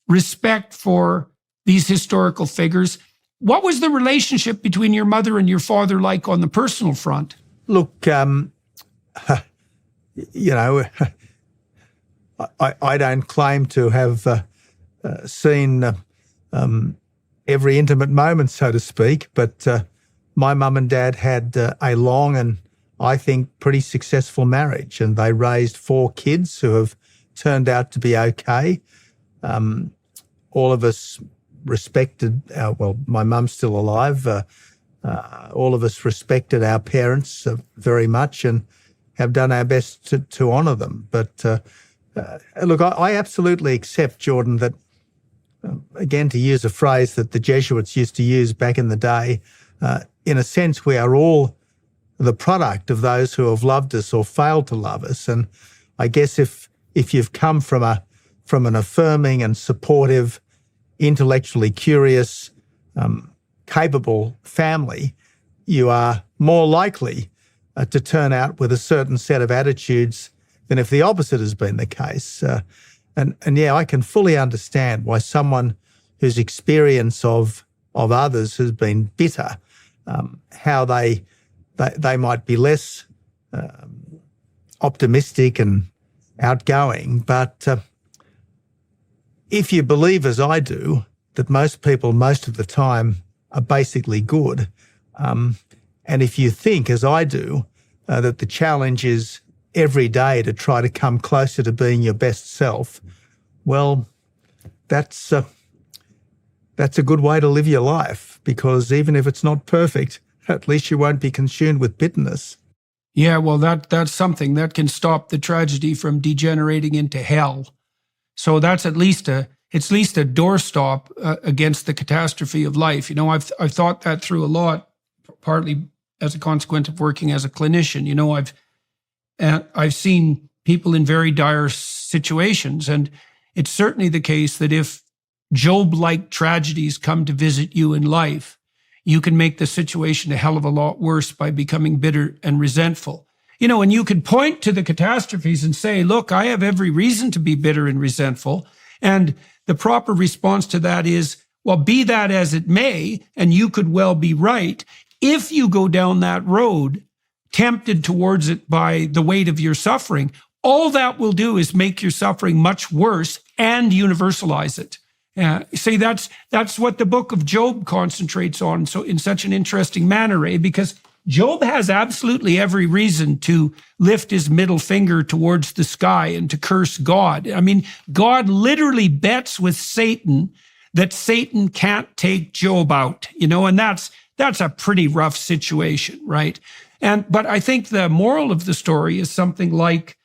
respect for these historical figures. What was the relationship between your mother and your father like on the personal front? Look, I don't claim to have seen every intimate moment, so to speak, but my mum and dad had a long and, I think, pretty successful marriage, and they raised 4 kids who have turned out to be okay. All of us respected my mum's still alive. All of us respected our parents very much and have done our best to honour them. But look, I absolutely accept, Jordan, that, again, to use a phrase that the Jesuits used to use back in the day, in a sense, we are all the product of those who have loved us or failed to love us. And I guess if you've come from an affirming and supportive, intellectually curious, capable family, you are more likely to turn out with a certain set of attitudes than if the opposite has been the case. And yeah, I can fully understand why someone whose experience of others has been bitter, how they might be less optimistic and outgoing. But if you believe, as I do, that most people most of the time are basically good, and if you think, as I do, that the challenge is every day to try to come closer to being your best self, well, that's a good way to live your life, because even if it's not perfect, at least you won't be consumed with bitterness. Yeah, well, that's something that can stop the tragedy from degenerating into hell. So that's at least a doorstop against the catastrophe of life. I've thought that through a lot, partly as a consequence of working as a clinician. I've seen people in very dire situations, and it's certainly the case that if Job-like tragedies come to visit you in life, you can make the situation a hell of a lot worse by becoming bitter and resentful. And you could point to the catastrophes and say, look, I have every reason to be bitter and resentful. And the proper response to that is, well, be that as it may, and you could well be right. If you go down that road, tempted towards it by the weight of your suffering, all that will do is make your suffering much worse and universalize it. See, that's what the book of Job concentrates on, so in such an interesting manner, because Job has absolutely every reason to lift his middle finger towards the sky and to curse God. I mean, God literally bets with Satan that Satan can't take Job out, and that's a pretty rough situation, right? But I think the moral of the story is something like,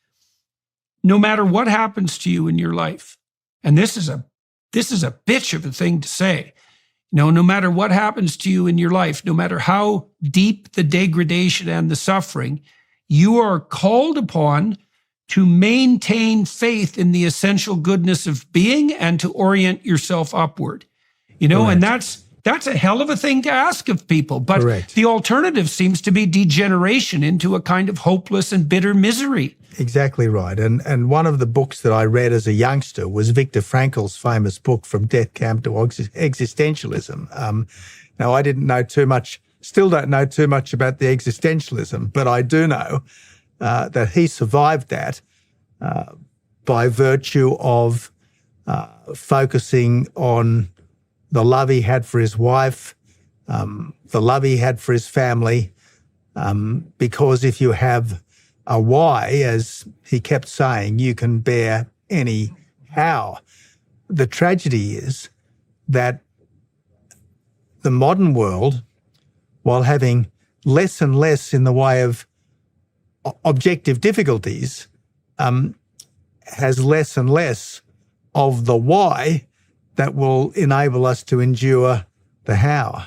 no matter what happens to you in your life, and this is a bitch of a thing to say, no matter what happens to you in your life, no matter how deep the degradation and the suffering, you are called upon to maintain faith in the essential goodness of being and to orient yourself upward. And that's a hell of a thing to ask of people. But Correct. The alternative seems to be degeneration into a kind of hopeless and bitter misery. Exactly right. And one of the books that I read as a youngster was Viktor Frankl's famous book, From Death Camp to Existentialism. Now, I didn't know too much, still don't know too much about the existentialism, but I do know that he survived that by virtue of focusing on the love he had for his wife, the love he had for his family, because if you have a why, as he kept saying, you can bear any how. The tragedy is that the modern world, while having less and less in the way of objective difficulties, has less and less of the why that will enable us to endure the how.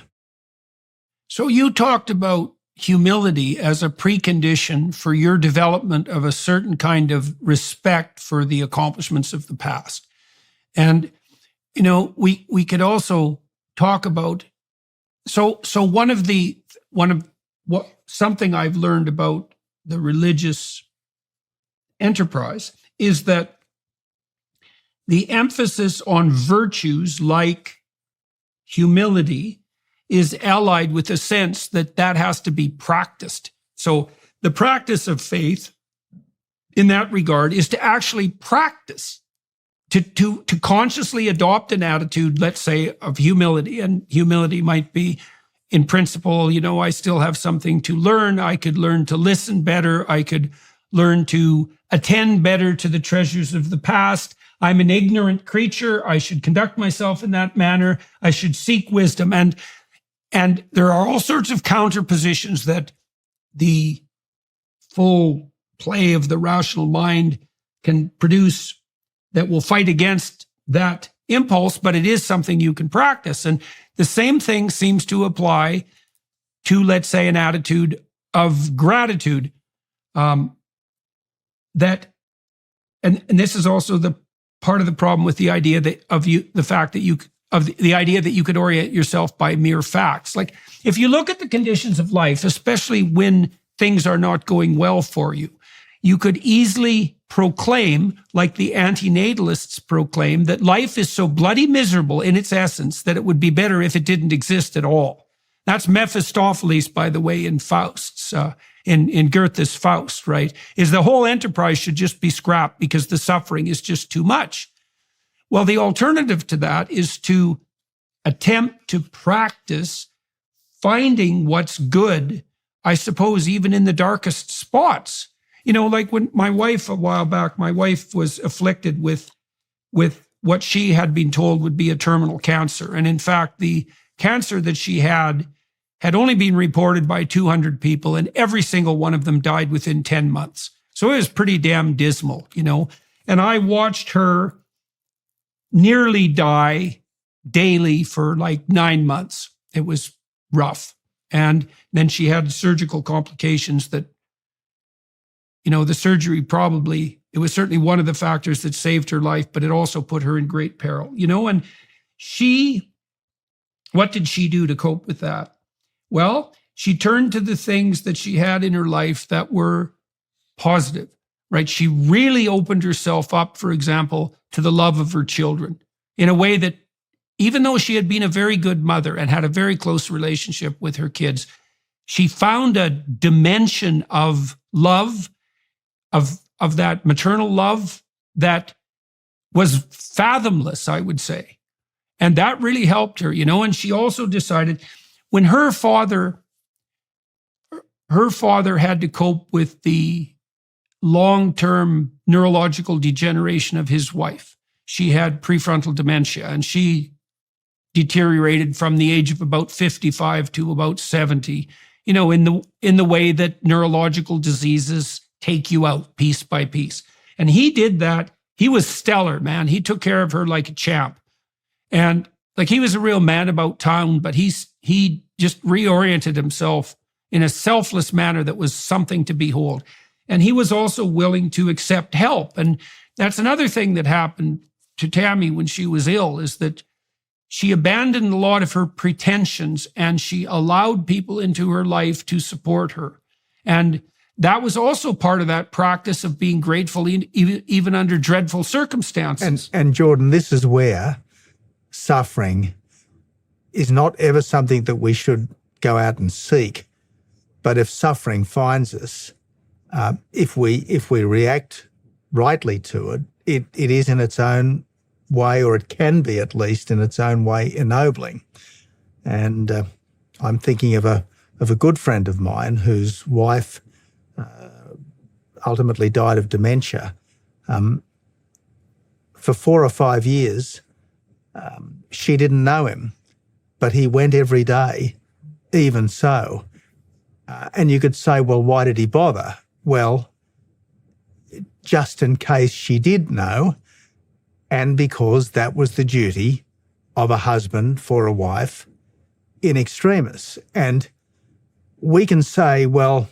So you talked about humility as a precondition for your development of a certain kind of respect for the accomplishments of the past. And, we could also talk about, so something I've learned about the religious enterprise is that the emphasis on virtues like humility is allied with a sense that has to be practiced. So the practice of faith in that regard is to actually practice, to consciously adopt an attitude, let's say, of humility. And humility might be, in principle, I still have something to learn. I could learn to listen better. I could learn to attend better to the treasures of the past. I'm an ignorant creature. I should conduct myself in that manner. I should seek wisdom. And there are all sorts of counterpositions that the full play of the rational mind can produce that will fight against that impulse, but it is something you can practice. And the same thing seems to apply to, let's say, an attitude of gratitude. And this is also the part of the problem with the idea that the idea that you could orient yourself by mere facts. Like, if you look at the conditions of life, especially when things are not going well for you, you could easily proclaim, like the antinatalists proclaim, that life is so bloody miserable in its essence that it would be better if it didn't exist at all. That's Mephistopheles, by the way, in Faust's, in Goethe's Faust, right? Is the whole enterprise should just be scrapped because the suffering is just too much. Well, the alternative to that is to attempt to practice finding what's good, I suppose, even in the darkest spots. Like when my wife, a while back, my wife was afflicted with what she had been told would be a terminal cancer. And in fact, the cancer that she had only been reported by 200 people, and every single one of them died within 10 months. So it was pretty damn dismal, And I watched her nearly die daily for like 9 months. It was rough. And then she had surgical complications that, the surgery it was certainly one of the factors that saved her life, but it also put her in great peril, and what did she do to cope with that? Well, she turned to the things that she had in her life that were positive, right? She really opened herself up, for example, to the love of her children in a way that, even though she had been a very good mother and had a very close relationship with her kids, she found a dimension of love, of that maternal love that was fathomless, I would say. And that really helped her, and she also decided when her father had to cope with the long-term neurological degeneration of his wife. She had prefrontal dementia, and she deteriorated from the age of about 55 to about 70, in the way that neurological diseases take you out piece by piece. And he did that. He was stellar, man. He took care of her like a champ. And like, he was a real man about town, but he just reoriented himself in a selfless manner that was something to behold. And he was also willing to accept help. And that's another thing that happened to Tammy when she was ill, is that she abandoned a lot of her pretensions and she allowed people into her life to support her. And that was also part of that practice of being grateful even under dreadful circumstances. And Jordan, this is where suffering is not ever something that we should go out and seek. But if suffering finds us, if we react rightly to it, it is in its own way, or it can be at least in its own way, ennobling. And I'm thinking of a good friend of mine whose wife ultimately died of dementia. For 4 or 5 years, she didn't know him, but he went every day, even so. And you could say, well, why did he bother? Well, just in case she did know, and because that was the duty of a husband for a wife in extremis. And we can say, well,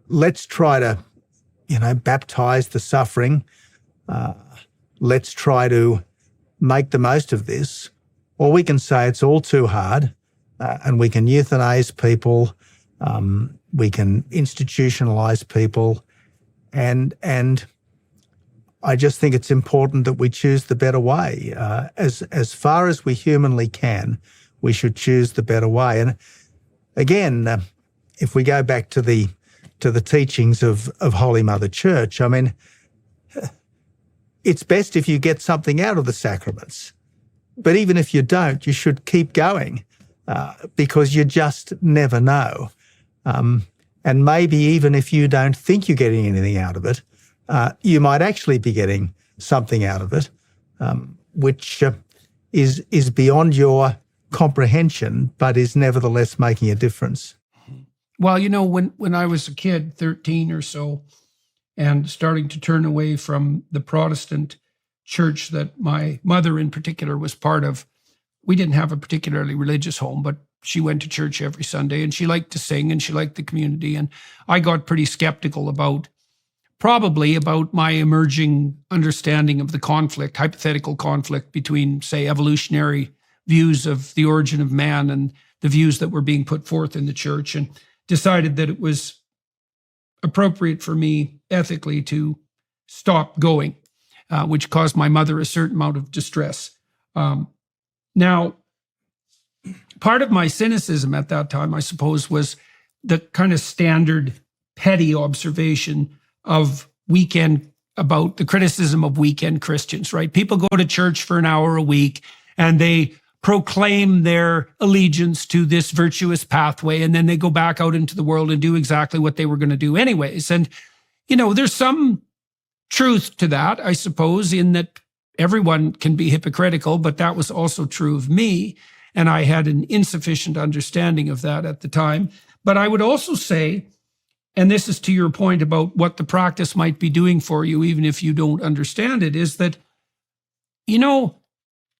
let's try to, baptize the suffering. Let's try to make the most of this. Or we can say it's all too hard, and we can euthanize people, we can institutionalize people, and I just think it's important that we choose the better way. As far as we humanly can, we should choose the better way. And again, if we go back to the teachings of Holy Mother Church, I mean, it's best if you get something out of the sacraments. But even if you don't, you should keep going, because you just never know. And maybe even if you don't think you're getting anything out of it, you might actually be getting something out of it, which is beyond your comprehension, but is nevertheless making a difference. Well, when I was a kid, 13 or so, and starting to turn away from the Protestant church that my mother in particular was part of, we didn't have a particularly religious home, but she went to church every Sunday and she liked to sing and she liked the community. And I got pretty skeptical about my emerging understanding of the conflict, hypothetical conflict between, say, evolutionary views of the origin of man and the views that were being put forth in the church, and decided that it was appropriate for me ethically to stop going, which caused my mother a certain amount of distress. Now, part of my cynicism at that time, I suppose, was the kind of standard petty observation of about the criticism of weekend Christians, right? People go to church for an hour a week and they proclaim their allegiance to this virtuous pathway, and then they go back out into the world and do exactly what they were going to do anyways. And, there's some truth to that, I suppose, in that everyone can be hypocritical, but that was also true of me. And I had an insufficient understanding of that at the time. But I would also say, and this is to your point about what the practice might be doing for you, even if you don't understand it, is that,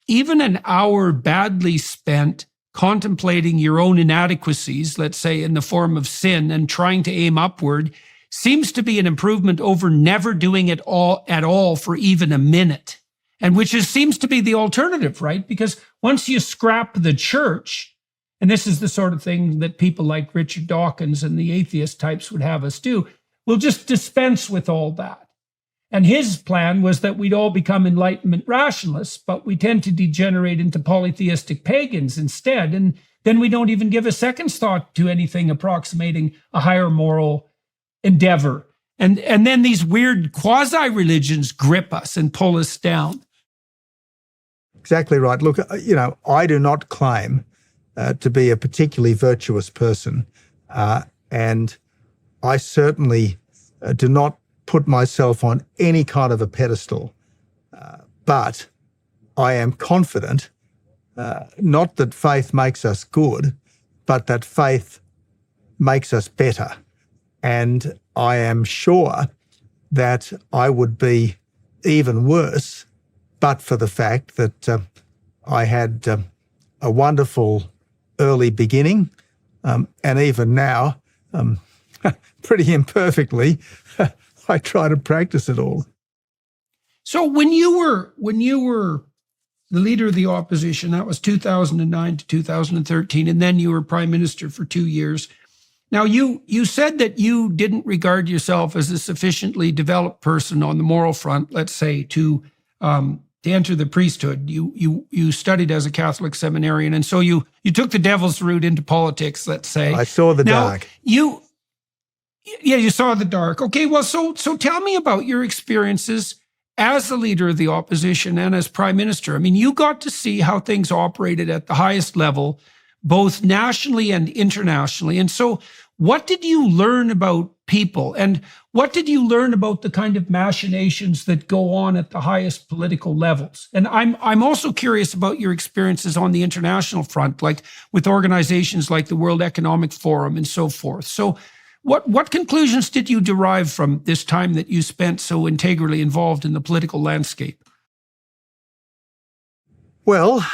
even an hour badly spent contemplating your own inadequacies, let's say in the form of sin, and trying to aim upward, seems to be an improvement over never doing it at all for even a minute. And which seems to be the alternative, right? Because once you scrap the church, and this is the sort of thing that people like Richard Dawkins and the atheist types would have us do, we'll just dispense with all that. And his plan was that we'd all become Enlightenment rationalists, but we tend to degenerate into polytheistic pagans instead. And then we don't even give a second thought to anything approximating a higher moral endeavor. And then these weird quasi-religions grip us and pull us down. Exactly right. Look, I do not claim to be a particularly virtuous person, and I certainly do not put myself on any kind of a pedestal, but I am confident, not that faith makes us good, but that faith makes us better. And I am sure that I would be even worse but for the fact that I had a wonderful early beginning, and even now pretty imperfectly, I try to practice it all. So when you were the leader of the opposition, that was 2009 to 2013, and then you were prime minister for 2 years. Now, you said that you didn't regard yourself as a sufficiently developed person on the moral front, let's say, to enter the priesthood. You studied as a Catholic seminarian, and so you took the devil's route into politics, let's say. I saw the dark. You saw the dark. Okay, well, so tell me about your experiences as the leader of the opposition and as prime minister. I mean, you got to see how things operated at the highest level, both nationally and internationally. And so what did you learn about people? And what did you learn about the kind of machinations that go on at the highest political levels? And I'm also curious about your experiences on the international front, like with organizations like the World Economic Forum and so forth. So what conclusions did you derive from this time that you spent so integrally involved in the political landscape? Well,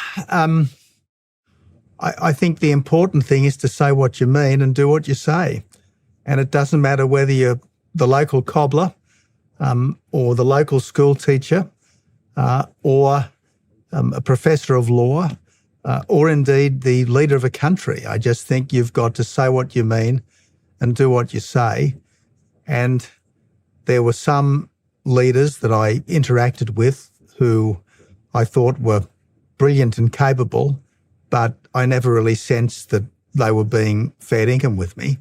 I think the important thing is to say what you mean and do what you say. And it doesn't matter whether you're the local cobbler or the local school teacher or a professor of law or indeed the leader of a country. I just think you've got to say what you mean and do what you say. And there were some leaders that I interacted with who I thought were brilliant and capable, but I never really sensed that they were being fair income with me.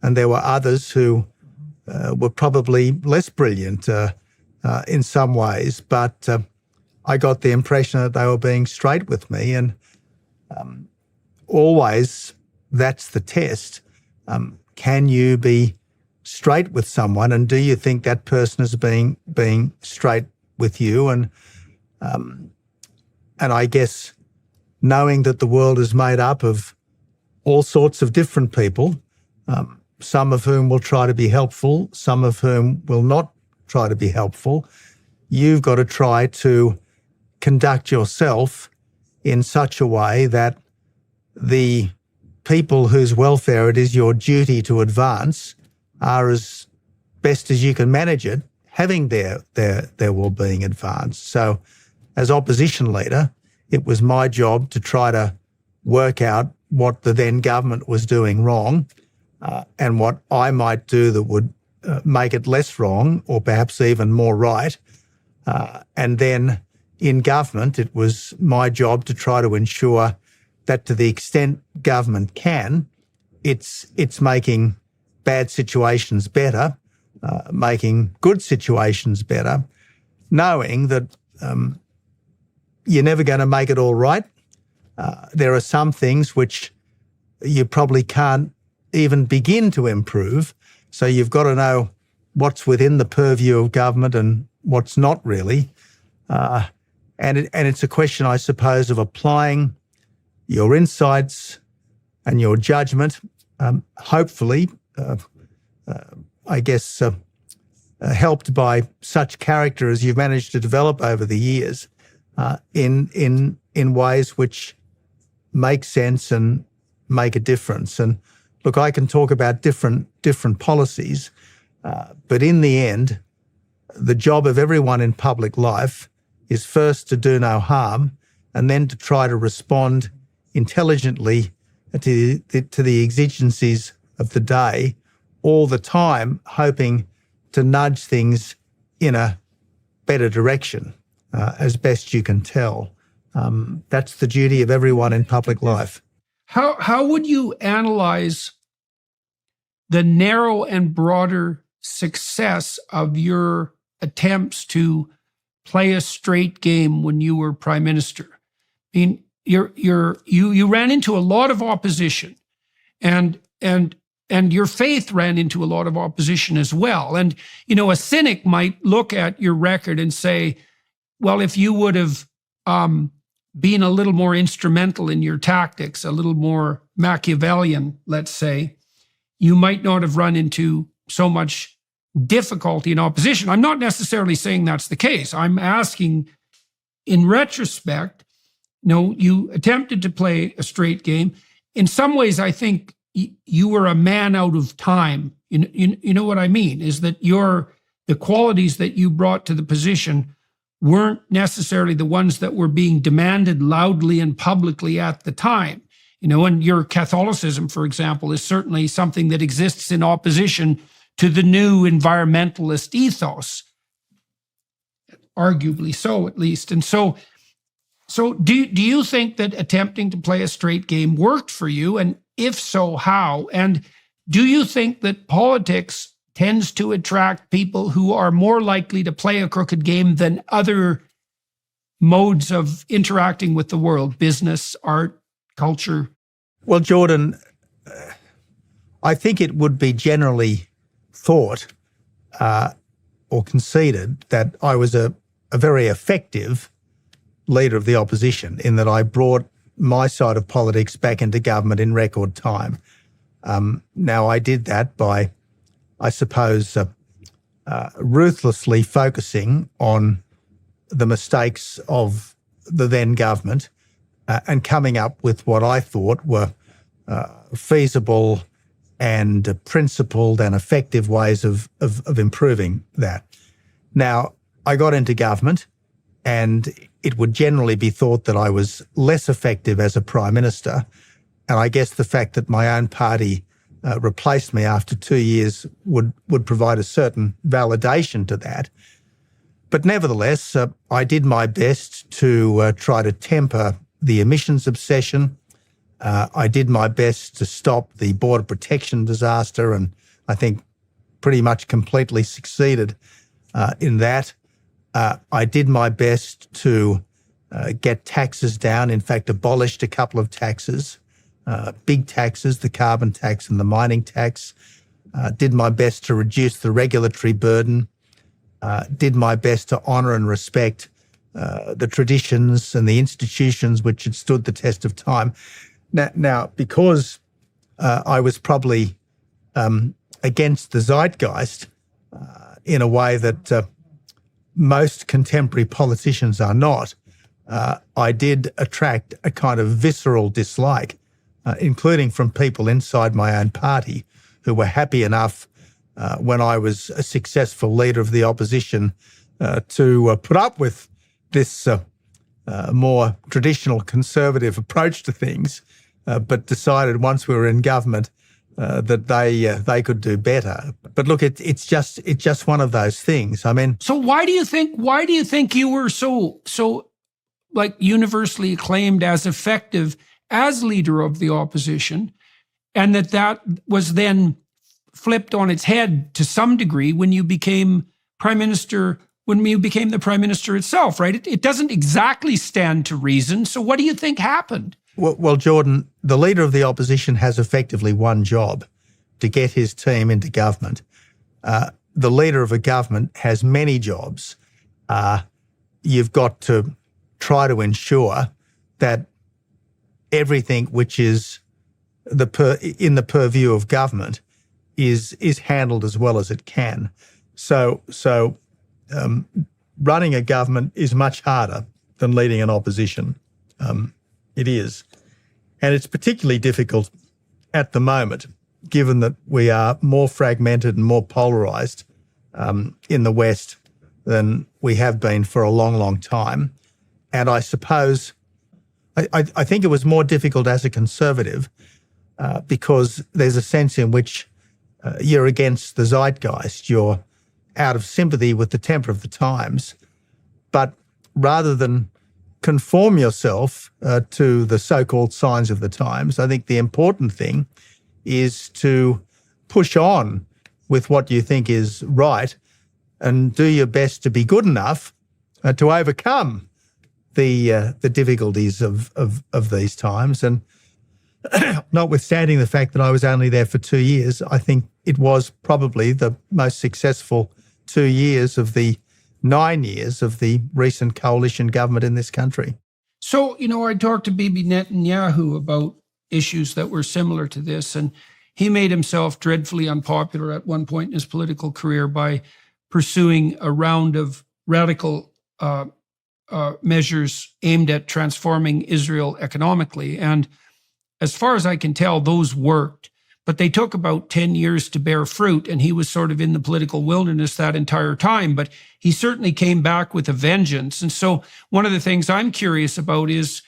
And there were others who were probably less brilliant in some ways, but I got the impression that they were being straight with me. And always that's the test. Can you be straight with someone, and do you think that person is being straight with you? And I guess knowing that the world is made up of all sorts of different people, some of whom will try to be helpful, some of whom will not try to be helpful, you've got to try to conduct yourself in such a way that the people whose welfare it is your duty to advance are as best as you can manage it, having their well-being advanced. So as opposition leader, it was my job to try to work out what the then government was doing wrong and what I might do that would make it less wrong or perhaps even more right. And then in government, it was my job to try to ensure that to the extent government can, it's making bad situations better, making good situations better, knowing that you're never going to make it all right. There are some things which you probably can't even begin to improve. So you've got to know what's within the purview of government and what's not really. And it's a question, I suppose, of applying your insights and your judgment, hopefully, I guess, helped by such character as you've managed to develop over the years, in ways which make sense and make a difference. And look, I can talk about different policies, but in the end, the job of everyone in public life is first to do no harm and then to try to respond intelligently to the exigencies of the day, all the time hoping to nudge things in a better direction, as best you can tell. That's the duty of everyone in public life. How would you analyze the narrow and broader success of your attempts to play a straight game when you were prime minister? I mean, you ran into a lot of opposition, and your faith ran into a lot of opposition as well. And a cynic might look at your record and say, well, if you would have been a little more instrumental in your tactics, a little more Machiavellian, let's say, you might not have run into so much difficulty in opposition. I'm not necessarily saying that's the case. I'm asking, in retrospect, you attempted to play a straight game. In some ways, I think you were a man out of time You know what I mean? Is that the qualities that you brought to the position weren't necessarily the ones that were being demanded loudly and publicly at the time. And your Catholicism, for example, is certainly something that exists in opposition to the new environmentalist ethos, arguably so, at least. And so do you think that attempting to play a straight game worked for you? And if so, how? And do you think that politics tends to attract people who are more likely to play a crooked game than other modes of interacting with the world, business, art, culture? Well, Jordan, I think it would be generally thought or conceded that I was a very effective leader of the opposition in that I brought my side of politics back into government in record time. Now, I did that by, I suppose, ruthlessly focusing on the mistakes of the then government and coming up with what I thought were feasible and principled and effective ways of improving that. Now, I got into government, and it would generally be thought that I was less effective as a Prime Minister. And I guess the fact that my own party replaced me after 2 years would provide a certain validation to that. But nevertheless, I did my best to try to temper the emissions obsession. I did my best to stop the border protection disaster, and I think pretty much completely succeeded in that. I did my best to get taxes down, in fact, abolished a couple of taxes, big taxes, the carbon tax and the mining tax. Did my best to reduce the regulatory burden. Did my best to honour and respect the traditions and the institutions which had stood the test of time. Now, because I was probably against the zeitgeist in a way that most contemporary politicians are not, I did attract a kind of visceral dislike, including from people inside my own party who were happy enough when I was a successful leader of the opposition to put up with this more traditional conservative approach to things, but decided once we were in government that they could do better. But look, it's just one of those things. I mean, so why do you think you were so like universally acclaimed as effective as leader of the opposition, and that was then flipped on its head to some degree when you became Prime Minister, when you became the Prime Minister itself, right? It doesn't exactly stand to reason. So what do you think happened? Well, Jordan, the leader of the opposition has effectively one job: to get his team into government. The leader of a government has many jobs. You've got to try to ensure that everything which is in the purview of government is handled as well as it can. So running a government is much harder than leading an opposition. It is. And it's particularly difficult at the moment, given that we are more fragmented and more polarised in the West than we have been for a long, long time. And I suppose, I think it was more difficult as a Conservative because there's a sense in which you're against the zeitgeist, you're out of sympathy with the temper of the times. But rather than conform yourself to the so-called signs of the times, I think the important thing is to push on with what you think is right and do your best to be good enough to overcome the difficulties of these times. And notwithstanding the fact that I was only there for 2 years, I think it was probably the most successful 2 years of the 9 years of the recent coalition government in this country. So, I talked to Bibi Netanyahu about issues that were similar to this, and he made himself dreadfully unpopular at one point in his political career by pursuing a round of radical measures aimed at transforming Israel economically. And as far as I can tell, those worked. but they took about 10 years to bear fruit, and he was sort of in the political wilderness that entire time, but he certainly came back with a vengeance. And so one of the things I'm curious about is,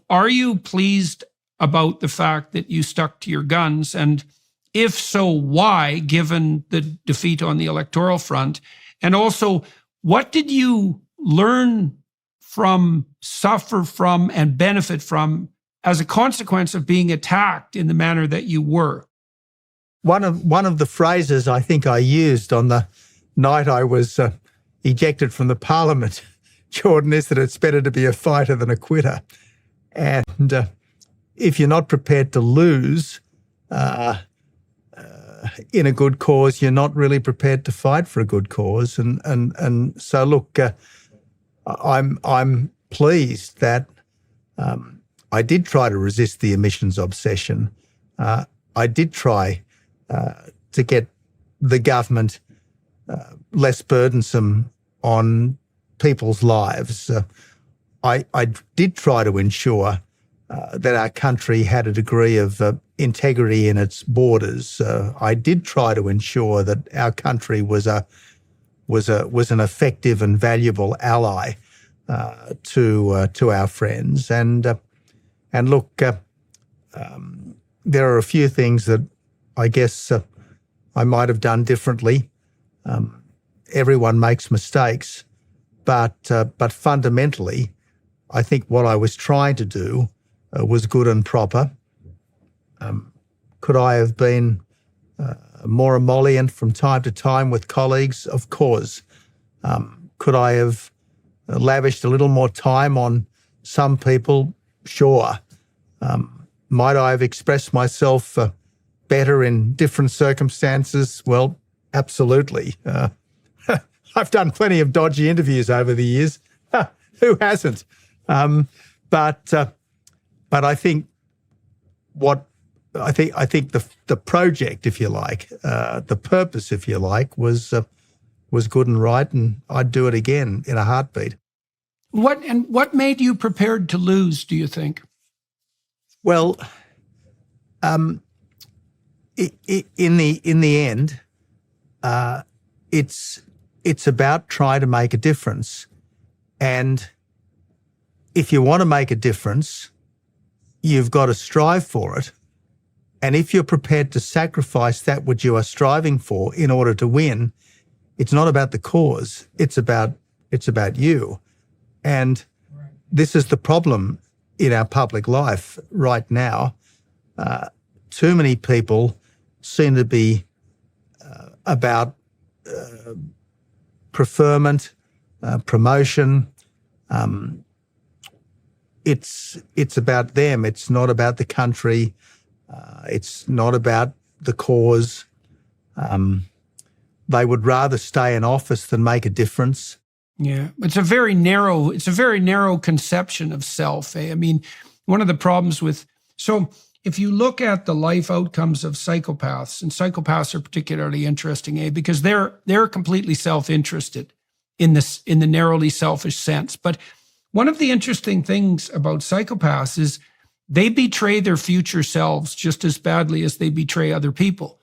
are you pleased about the fact that you stuck to your guns? And if so, why, given the defeat on the electoral front? And also, what did you learn from, suffer from, and benefit from as a consequence of being attacked in the manner that you were? One of the phrases I think I used on the night I was ejected from the Parliament, Jordan, is that it's better to be a fighter than a quitter. And if you're not prepared to lose in a good cause, you're not really prepared to fight for a good cause. And so, look, I'm pleased that I did try to resist the emissions obsession. I did try to get the government less burdensome on people's lives. I did try to ensure that our country had a degree of integrity in its borders. I did try to ensure that our country was an effective and valuable ally to our friends. And look, there are a few things that I guess I might have done differently. Everyone makes mistakes, but fundamentally, I think what I was trying to do was good and proper. Could I have been more emollient from time to time with colleagues? Of course. Could I have lavished a little more time on some people? Sure. Might I have expressed myself better in different circumstances? Well, absolutely. I've done plenty of dodgy interviews over the years. Who hasn't? But I think the project, if you like, the purpose, if you like, was good and right, and I'd do it again in a heartbeat. What made you prepared to lose, do you think? Well, in the end, it's about trying to make a difference, and if you want to make a difference, you've got to strive for it. And if you're prepared to sacrifice that which you are striving for in order to win, it's not about the cause. It's about you. And this is the problem in our public life right now. Too many people seem to be about preferment, promotion. It's about them. It's not about the country. It's not about the cause. They would rather stay in office than make a difference. Yeah, it's a very narrow conception of self. I mean, one of the problems so if you look at the life outcomes of psychopaths, and psychopaths are particularly interesting, because they're completely self-interested in the narrowly selfish sense. But one of the interesting things about psychopaths is they betray their future selves just as badly as they betray other people.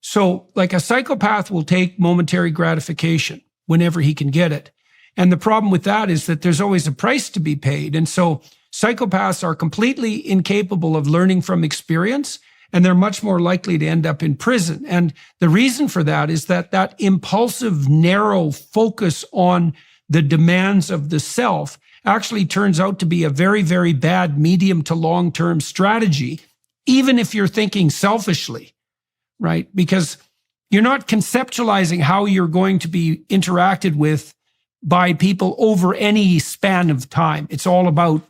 So, like, a psychopath will take momentary gratification whenever he can get it. And the problem with that is that there's always a price to be paid. And so psychopaths are completely incapable of learning from experience, and they're much more likely to end up in prison. And the reason for that is that impulsive, narrow focus on the demands of the self actually turns out to be a very, very bad medium to long-term strategy, even if you're thinking selfishly, right? Because you're not conceptualizing how you're going to be interacted with by people over any span of time. It's all about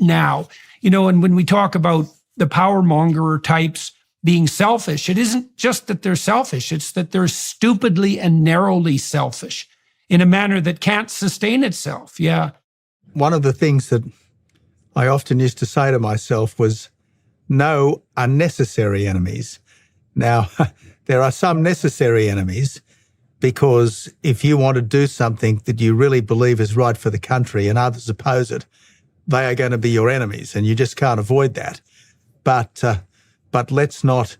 now. And when we talk about the power monger types being selfish, it isn't just that they're selfish, it's that they're stupidly and narrowly selfish in a manner that can't sustain itself. Yeah. One of the things that I often used to say to myself was, no unnecessary enemies. Now, there are some necessary enemies, because if you want to do something that you really believe is right for the country and others oppose it, they are going to be your enemies, and you just can't avoid that. But let's not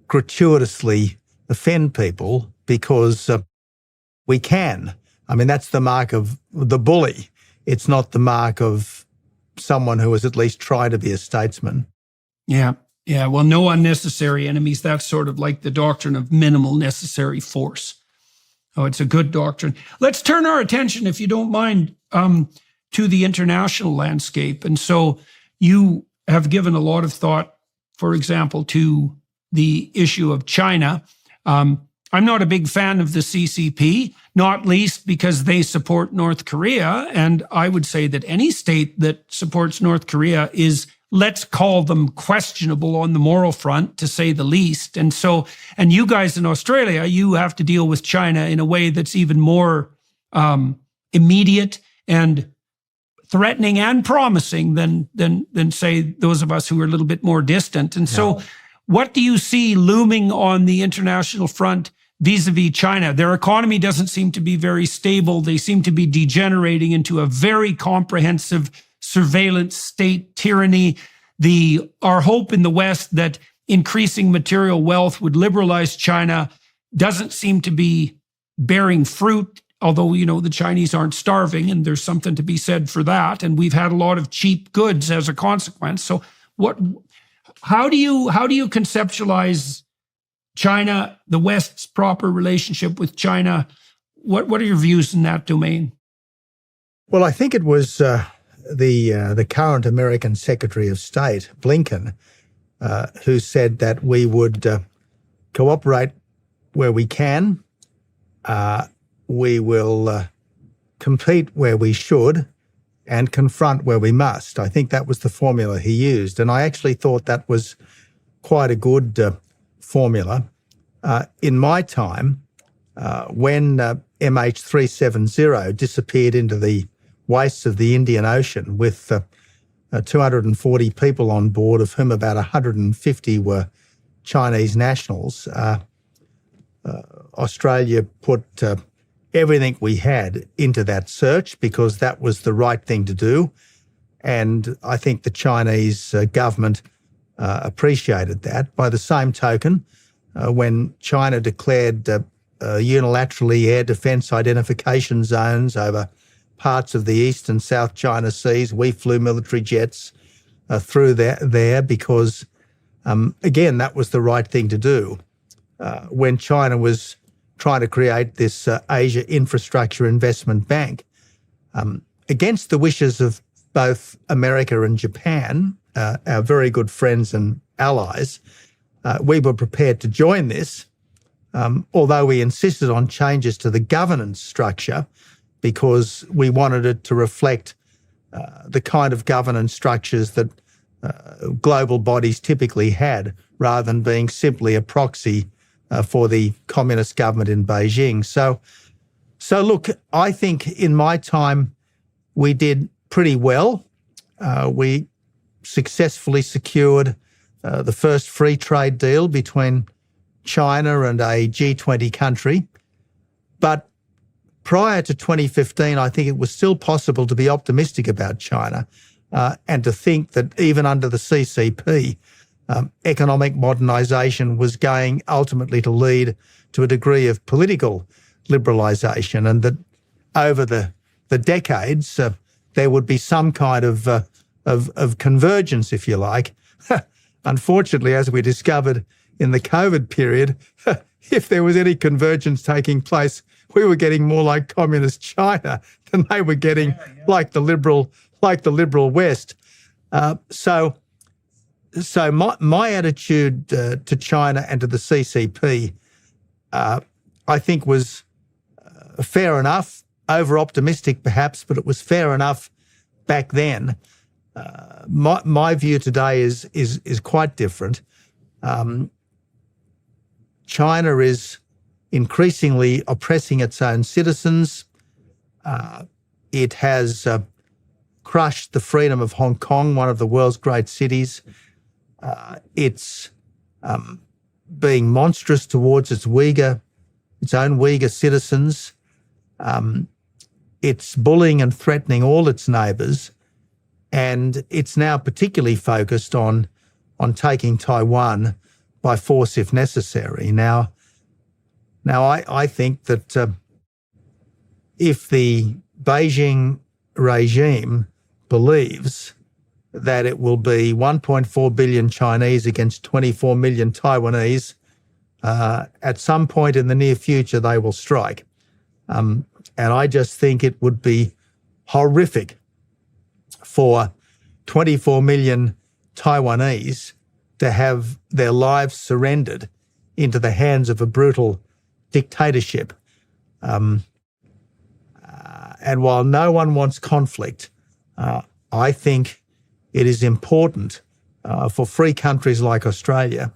gratuitously offend people because we can. I mean, that's the mark of the bully. It's not the mark of someone who has at least tried to be a statesman. Yeah. Yeah. Well, no unnecessary enemies. That's sort of like the doctrine of minimal necessary force. Oh, it's a good doctrine. Let's turn our attention, if you don't mind, to the international landscape. And so you have given a lot of thought, for example, to the issue of China. I'm not a big fan of the CCP, not least because they support North Korea. And I would say that any state that supports North Korea is, let's call them questionable on the moral front, to say the least. And so, and you guys in Australia, you have to deal with China in a way that's even more immediate and threatening and promising than say those of us who are a little bit more distant. And so what do you see looming on the international front vis-a-vis China? Their economy doesn't seem to be very stable. They seem to be degenerating into a very comprehensive surveillance state tyranny. Our hope in the West that increasing material wealth would liberalize China doesn't seem to be bearing fruit, although, you know, the Chinese aren't starving, and there's something to be said for that. And we've had a lot of cheap goods as a consequence. So how do you conceptualize China, the West's proper relationship with China? What are your views in that domain? Well, I think it was the current American Secretary of State, Blinken, who said that we would cooperate where we can. We will compete where we should and confront where we must. I think that was the formula he used. And I actually thought that was quite a good formula. In my time, when MH370 disappeared into the wastes of the Indian Ocean with 240 people on board, of whom about 150 were Chinese nationals, Australia put everything we had into that search because that was the right thing to do. And I think the Chinese government appreciated that. By the same token, when China declared unilaterally air defence identification zones over parts of the East and South China Seas, we flew military jets through there because, again, that was the right thing to do. When China was trying to create this Asia Infrastructure Investment Bank, against the wishes of both America and Japan, our very good friends and allies, we were prepared to join this, although we insisted on changes to the governance structure because we wanted it to reflect the kind of governance structures that global bodies typically had, rather than being simply a proxy for the communist government in Beijing. So look, I think in my time we did pretty well. We successfully secured the first free trade deal between China and a G20 country. But prior to 2015, I think it was still possible to be optimistic about China and to think that even under the CCP, economic modernisation was going ultimately to lead to a degree of political liberalisation, and that over the decades there would be some kind of convergence, if you like. Unfortunately, as we discovered in the COVID period, if there was any convergence taking place, we were getting more like communist China than they were getting like the liberal West. So my attitude to China and to the CCP, I think, was fair enough, over-optimistic perhaps, but it was fair enough back then. My view today is quite different. China is increasingly oppressing its own citizens. It has crushed the freedom of Hong Kong, one of the world's great cities. It's being monstrous towards its own Uyghur citizens. It's bullying and threatening all its neighbours, and it's now particularly focused on taking Taiwan by force if necessary. Now I think that if the Beijing regime believes that it will be 1.4 billion Chinese against 24 million Taiwanese, at some point in the near future they will strike. And I just think it would be horrific for 24 million Taiwanese to have their lives surrendered into the hands of a brutal dictatorship. And while no one wants conflict, I think it is important for free countries like Australia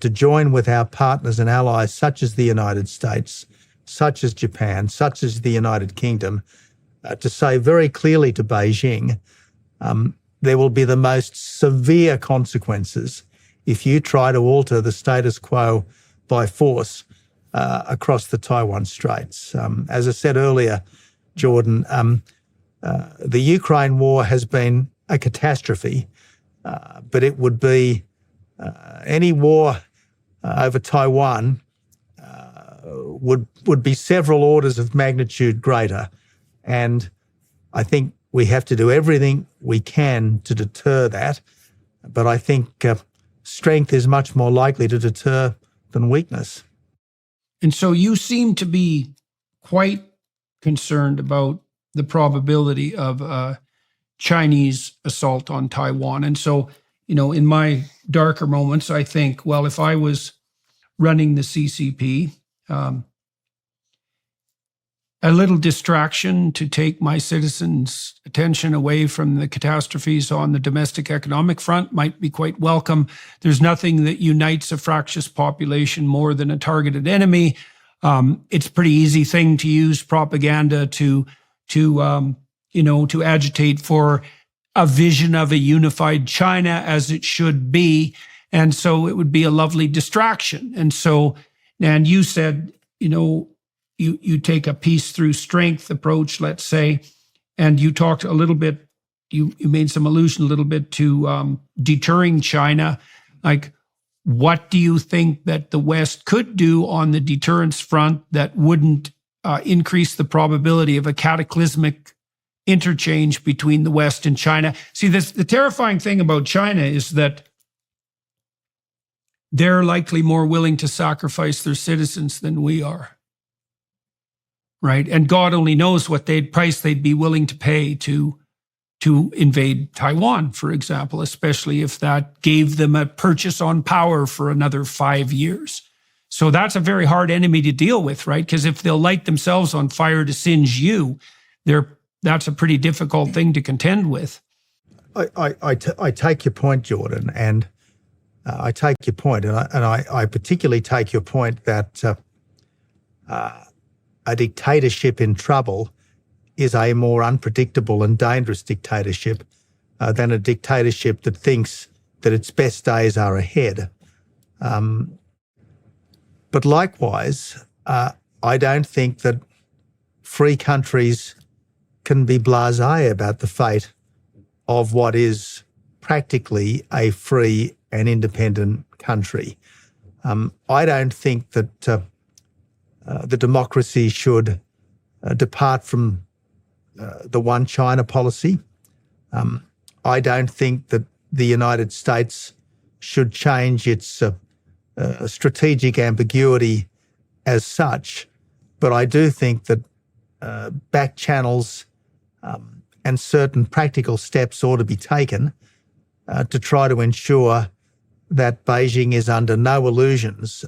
to join with our partners and allies such as the United States, such as Japan, such as the United Kingdom, to say very clearly to Beijing, there will be the most severe consequences if you try to alter the status quo by force across the Taiwan Straits. As I said earlier, Jordan, the Ukraine war has been a catastrophe, but it would be any war over Taiwan would be several orders of magnitude greater. And I think we have to do everything we can to deter that. But I think strength is much more likely to deter than weakness. And so you seem to be quite concerned about the probability of a Chinese assault on Taiwan. And so, in my darker moments, I think, well, if I was running the CCP, a little distraction to take my citizens' attention away from the catastrophes on the domestic economic front might be quite welcome. There's nothing that unites a fractious population more than a targeted enemy. It's a pretty easy thing to use propaganda to agitate for a vision of a unified China as it should be. And so it would be a lovely distraction. And you said, you take a peace through strength approach, let's say, and you talked a little bit, you made some allusion a little bit to deterring China. Like, what do you think that the West could do on the deterrence front that wouldn't increase the probability of a cataclysmic interchange between the West and China? See, the terrifying thing about China is that they're likely more willing to sacrifice their citizens than we are. Right? And God only knows what price they'd be willing to pay to invade Taiwan, for example, especially if that gave them a purchase on power for another 5 years. So that's a very hard enemy to deal with, right? Because if they'll light themselves on fire to singe you, that's a pretty difficult thing to contend with. I take your point, Jordan, and I take your point, and I particularly take your point that a dictatorship in trouble is a more unpredictable and dangerous dictatorship than a dictatorship that thinks that its best days are ahead. But likewise, I don't think that free countries can be blasé about the fate of what is practically a free and independent country. I don't think that the democracy should depart from the one China policy. I don't think that the United States should change its strategic ambiguity as such, but I do think that back channels and certain practical steps ought to be taken to try to ensure that Beijing is under no illusions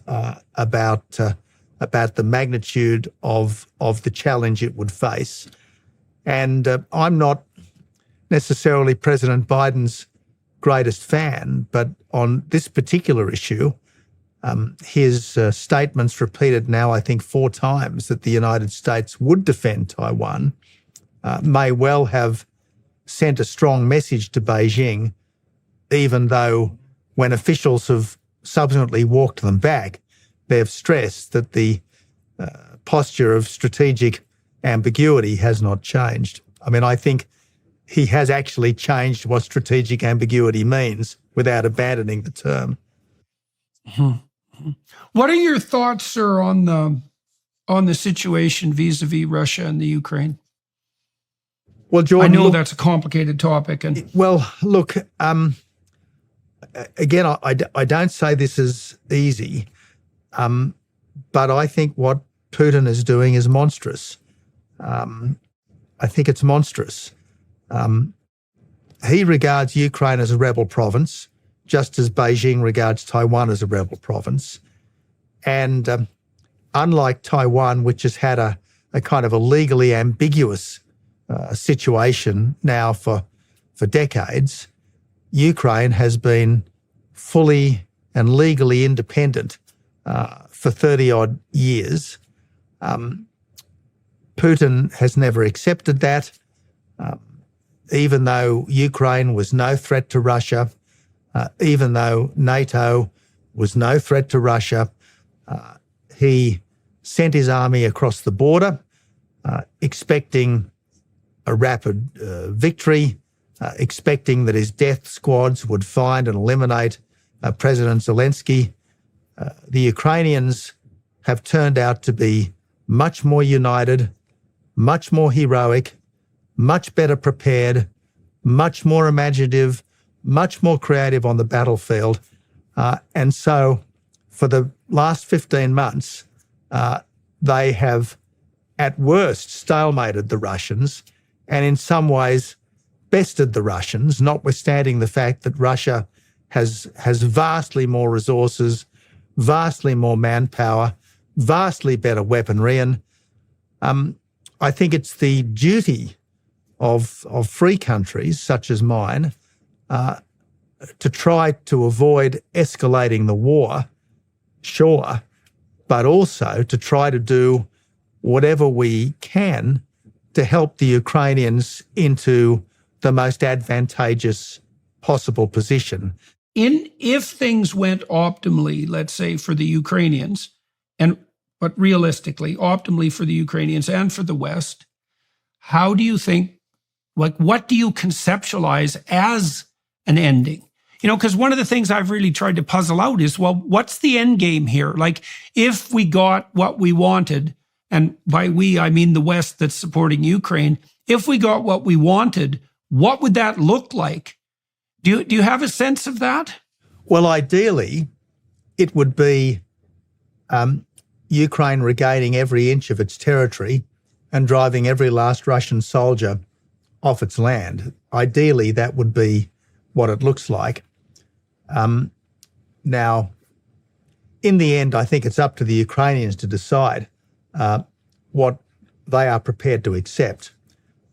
about the magnitude of the challenge it would face. And I'm not necessarily President Biden's greatest fan, but on this particular issue, his statements repeated now, I think, 4 times that the United States would defend Taiwan may well have sent a strong message to Beijing, even though when officials have subsequently walked them back, they have stressed that the posture of strategic ambiguity has not changed. I mean, I think he has actually changed what strategic ambiguity means without abandoning the term. What are your thoughts, sir, on the situation vis-a-vis Russia and the Ukraine? Well, Jordan, I know that's a complicated topic. Well, look, again, I don't say this is easy, but I think what Putin is doing is monstrous. I think it's monstrous. He regards Ukraine as a rebel province, just as Beijing regards Taiwan as a rebel province. And unlike Taiwan, which has had a kind of a legally ambiguous situation now for decades, Ukraine has been fully and legally independent for 30-odd years. Putin has never accepted that, even though Ukraine was no threat to Russia, even though NATO was no threat to Russia. He sent his army across the border, expecting a rapid victory, expecting that his death squads would find and eliminate President Zelensky. The Ukrainians have turned out to be much more united, much more heroic, much better prepared, much more imaginative, much more creative on the battlefield. And so for the last 15 months, they have at worst stalemated the Russians and in some ways bested the Russians, notwithstanding the fact that Russia has vastly more resources, vastly more manpower, vastly better weaponry. And I think it's the duty of free countries such as mine to try to avoid escalating the war, sure, but also to try to do whatever we can to help the Ukrainians into the most advantageous possible position. If things went optimally, let's say for the Ukrainians, but realistically, optimally for the Ukrainians and for the West, how do you think, what do you conceptualize as an ending? Because one of the things I've really tried to puzzle out is, well, what's the end game here? Like, if we got what we wanted, and by we, I mean the West that's supporting Ukraine, if we got what we wanted, what would that look like? Do you have a sense of that? Well, ideally, it would be Ukraine regaining every inch of its territory and driving every last Russian soldier off its land. Ideally, that would be what it looks like. Now, in the end, I think it's up to the Ukrainians to decide what they are prepared to accept.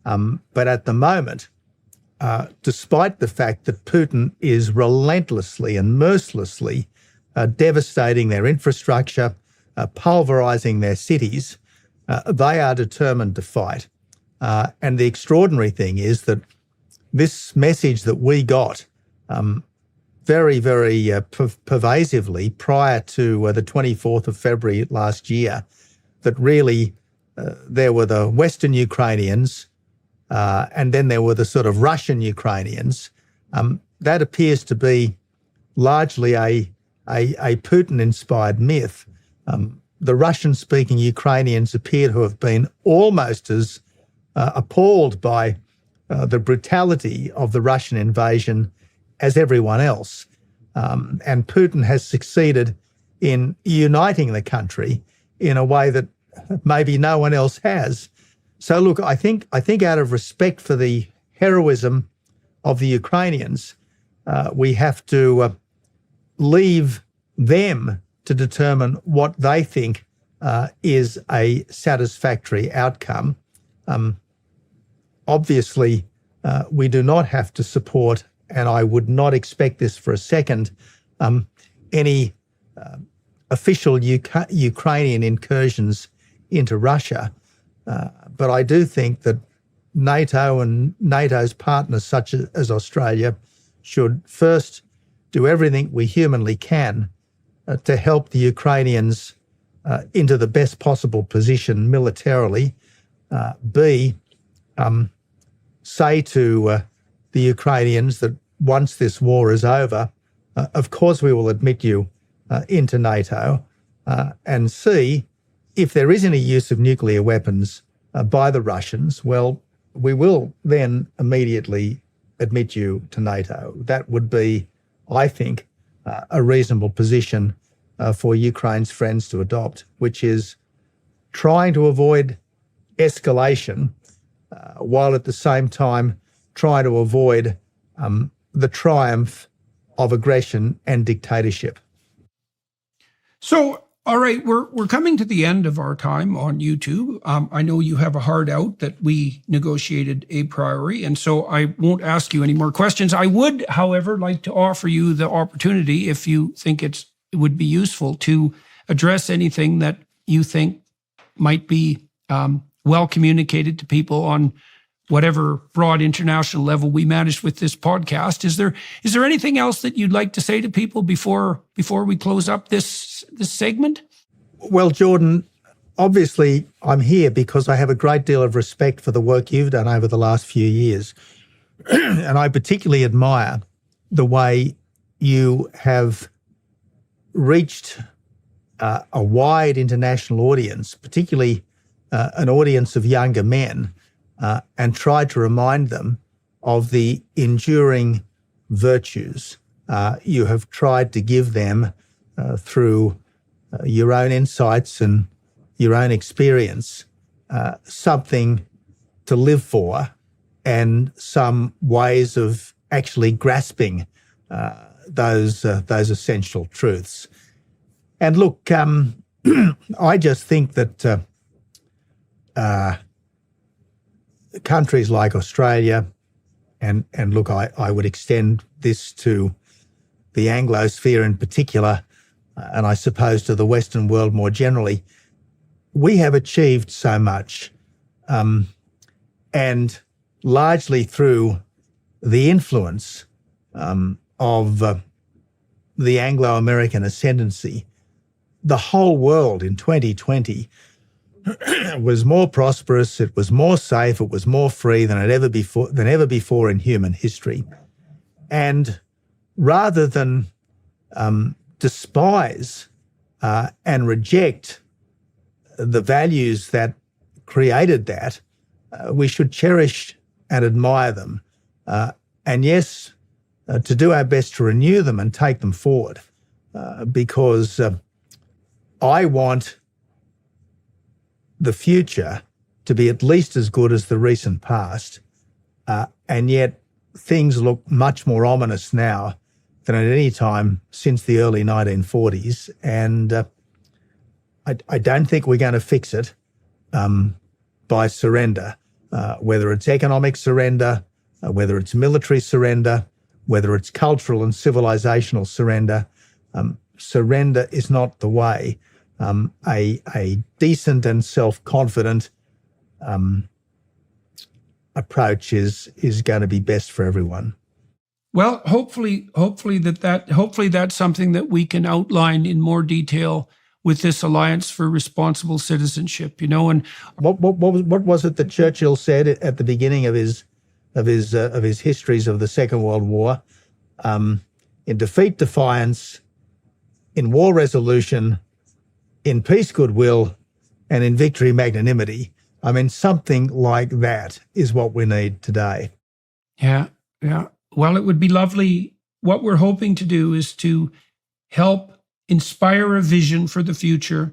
But at the moment, despite the fact that Putin is relentlessly and mercilessly devastating their infrastructure, pulverizing their cities, they are determined to fight. And the extraordinary thing is that this message that we got very, very pervasively prior to the 24th of February last year, that really there were the Western Ukrainians and then there were the sort of Russian Ukrainians. That appears to be largely a Putin-inspired myth. The Russian-speaking Ukrainians appear to have been almost as appalled by the brutality of the Russian invasion as everyone else. And Putin has succeeded in uniting the country in a way that maybe no one else has. So look, I think out of respect for the heroism of the Ukrainians, we have to leave them to determine what they think is a satisfactory outcome. Obviously, we do not have to support, and I would not expect this for a second, any official Ukrainian incursions into Russia. But I do think that NATO and NATO's partners, such as Australia, should first do everything we humanly can to help the Ukrainians into the best possible position militarily. B, say to the Ukrainians that once this war is over, of course we will admit you into NATO, and C, if there is any use of nuclear weapons by the Russians, well, we will then immediately admit you to NATO. That would be, I think, a reasonable position for Ukraine's friends to adopt, which is trying to avoid escalation while at the same time trying to avoid the triumph of aggression and dictatorship. So, all right, we're coming to the end of our time on YouTube. I know you have a hard out that we negotiated a priori, and so I won't ask you any more questions. I would, however, like to offer you the opportunity, if you think it would be useful, to address anything that you think might be well communicated to people on whatever broad international level we managed with this podcast. Is there anything else that you'd like to say to people before we close up this segment? Well, Jordan, obviously I'm here because I have a great deal of respect for the work you've done over the last few years. And I particularly admire the way you have reached a wide international audience, particularly an audience of younger men, and tried to remind them of the enduring virtues you have tried to give them through your own insights and your own experience, something to live for and some ways of actually grasping those essential truths. And look, I just think that countries like Australia, and look, I would extend this to the Anglosphere in particular, and I suppose to the Western world more generally, we have achieved so much, and largely through the influence of the Anglo-American ascendancy. The whole world in 2020 was more prosperous, it was more safe, it was more free than ever before in human history. And rather than despise and reject the values that created that, we should cherish and admire them. And yes, to do our best to renew them and take them forward, because I want the future to be at least as good as the recent past, and yet things look much more ominous now than at any time since the early 1940s, and I don't think we're going to fix it by surrender, whether it's economic surrender, whether it's military surrender, whether it's cultural and civilizational surrender. Surrender is not the way. A decent and self-confident approach is going to be best for everyone. Well, hopefully that's something that we can outline in more detail with this Alliance for Responsible Citizenship. And what was it that Churchill said at the beginning of his histories of the Second World War? In defeat, defiance; in war, resolution; in peace, goodwill; and in victory, magnanimity. I mean, something like that is what we need today. Yeah. Well, it would be lovely. What we're hoping to do is to help inspire a vision for the future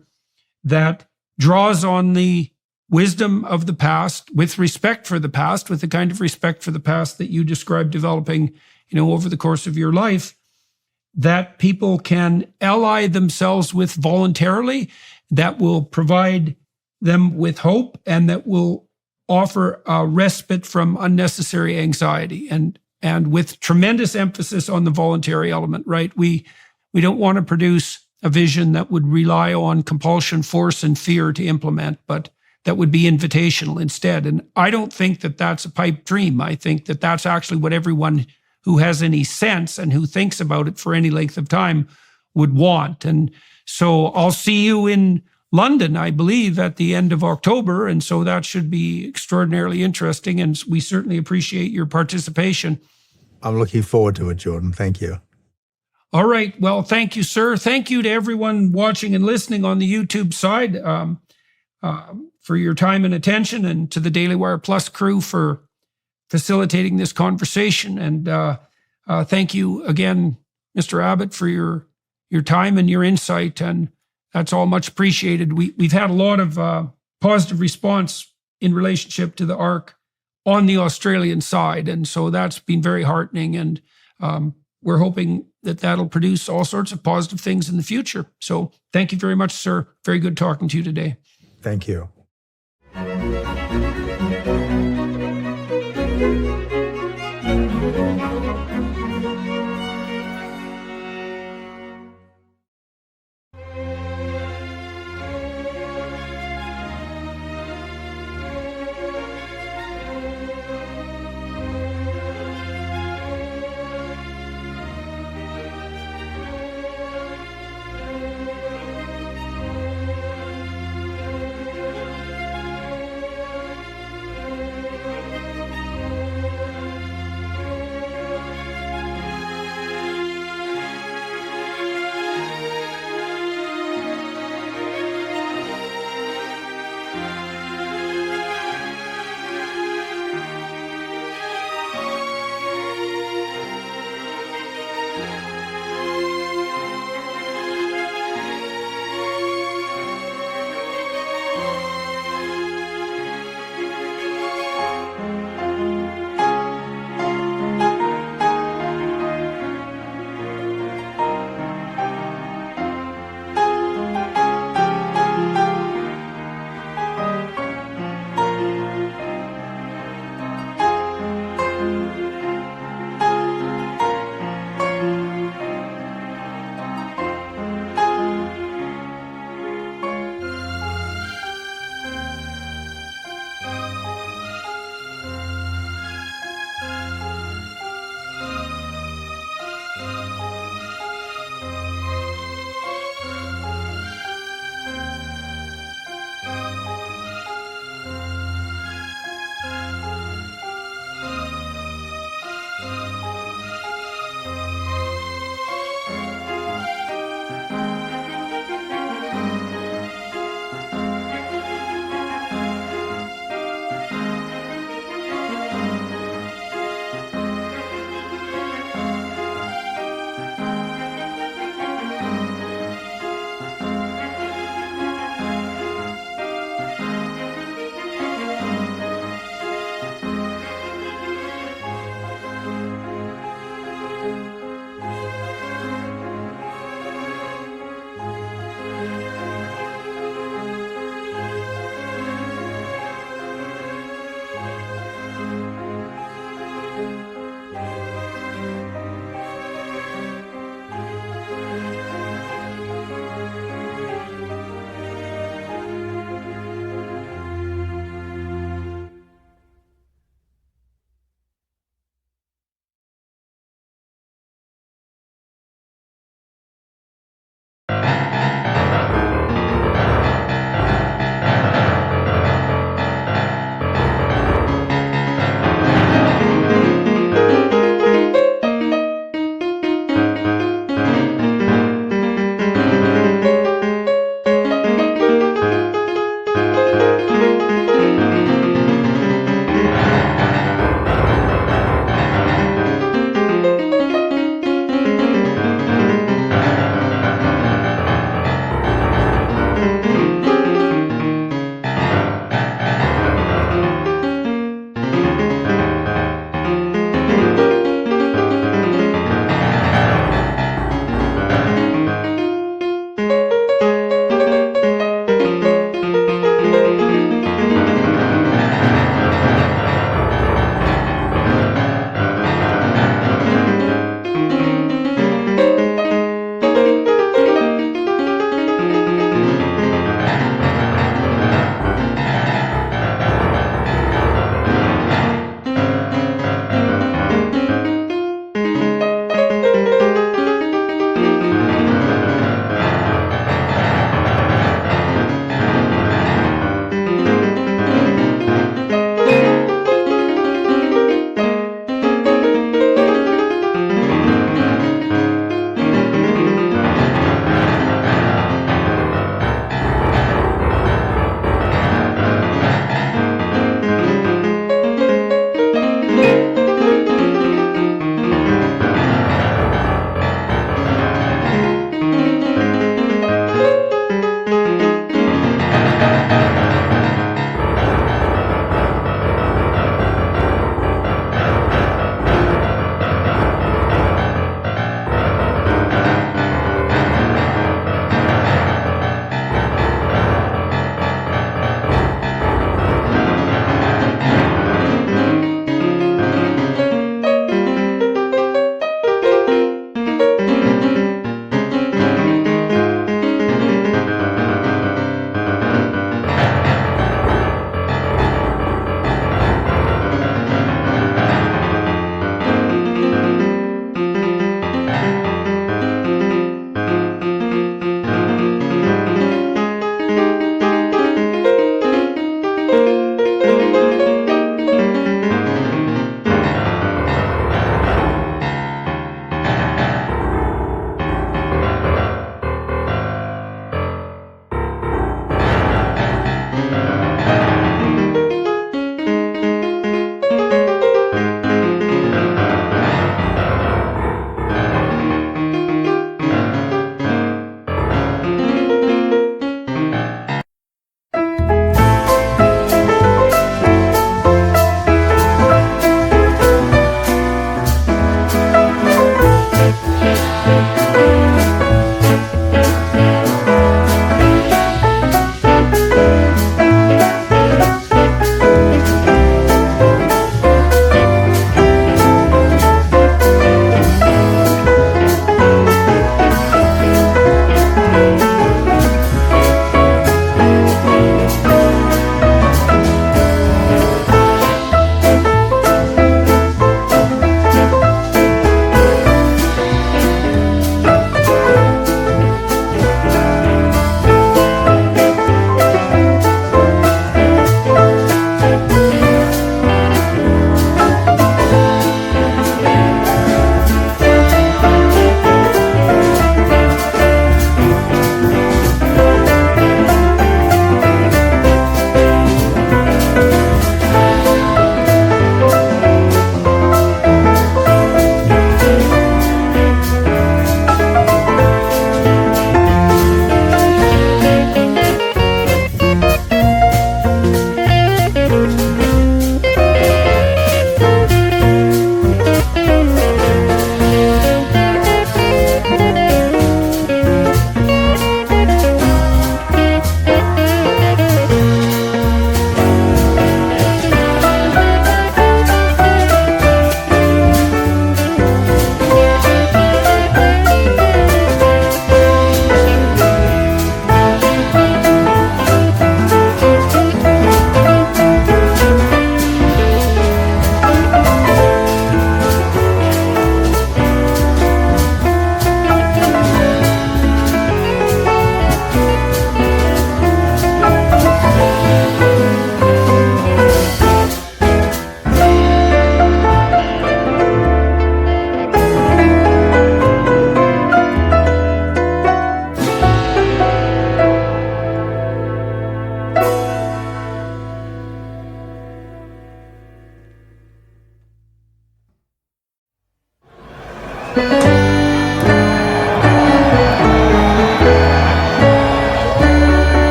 that draws on the wisdom of the past, with respect for the past, with the kind of respect for the past that you described developing, over the course of your life, that people can ally themselves with voluntarily, that will provide them with hope, and that will offer a respite from unnecessary anxiety, and with tremendous emphasis on the voluntary element, right? We don't want to produce a vision that would rely on compulsion, force, and fear to implement, but that would be invitational instead. And I don't think that that's a pipe dream. I think that that's actually what everyone who has any sense and who thinks about it for any length of time would want. And so I'll see you in London, I believe, at the end of October. And so that should be extraordinarily interesting. And we certainly appreciate your participation. I'm looking forward to it, Jordan. Thank you. All right. Well, thank you, sir. Thank you to everyone watching and listening on the YouTube side for your time and attention, and to the Daily Wire Plus crew for facilitating this conversation. And thank you again, Mr. Abbott, for your time and your insight. And that's all much appreciated. We've had a lot of positive response in relationship to the ARC on the Australian side. And so that's been very heartening. And we're hoping that that'll produce all sorts of positive things in the future. So thank you very much, sir. Very good talking to you today. Thank you.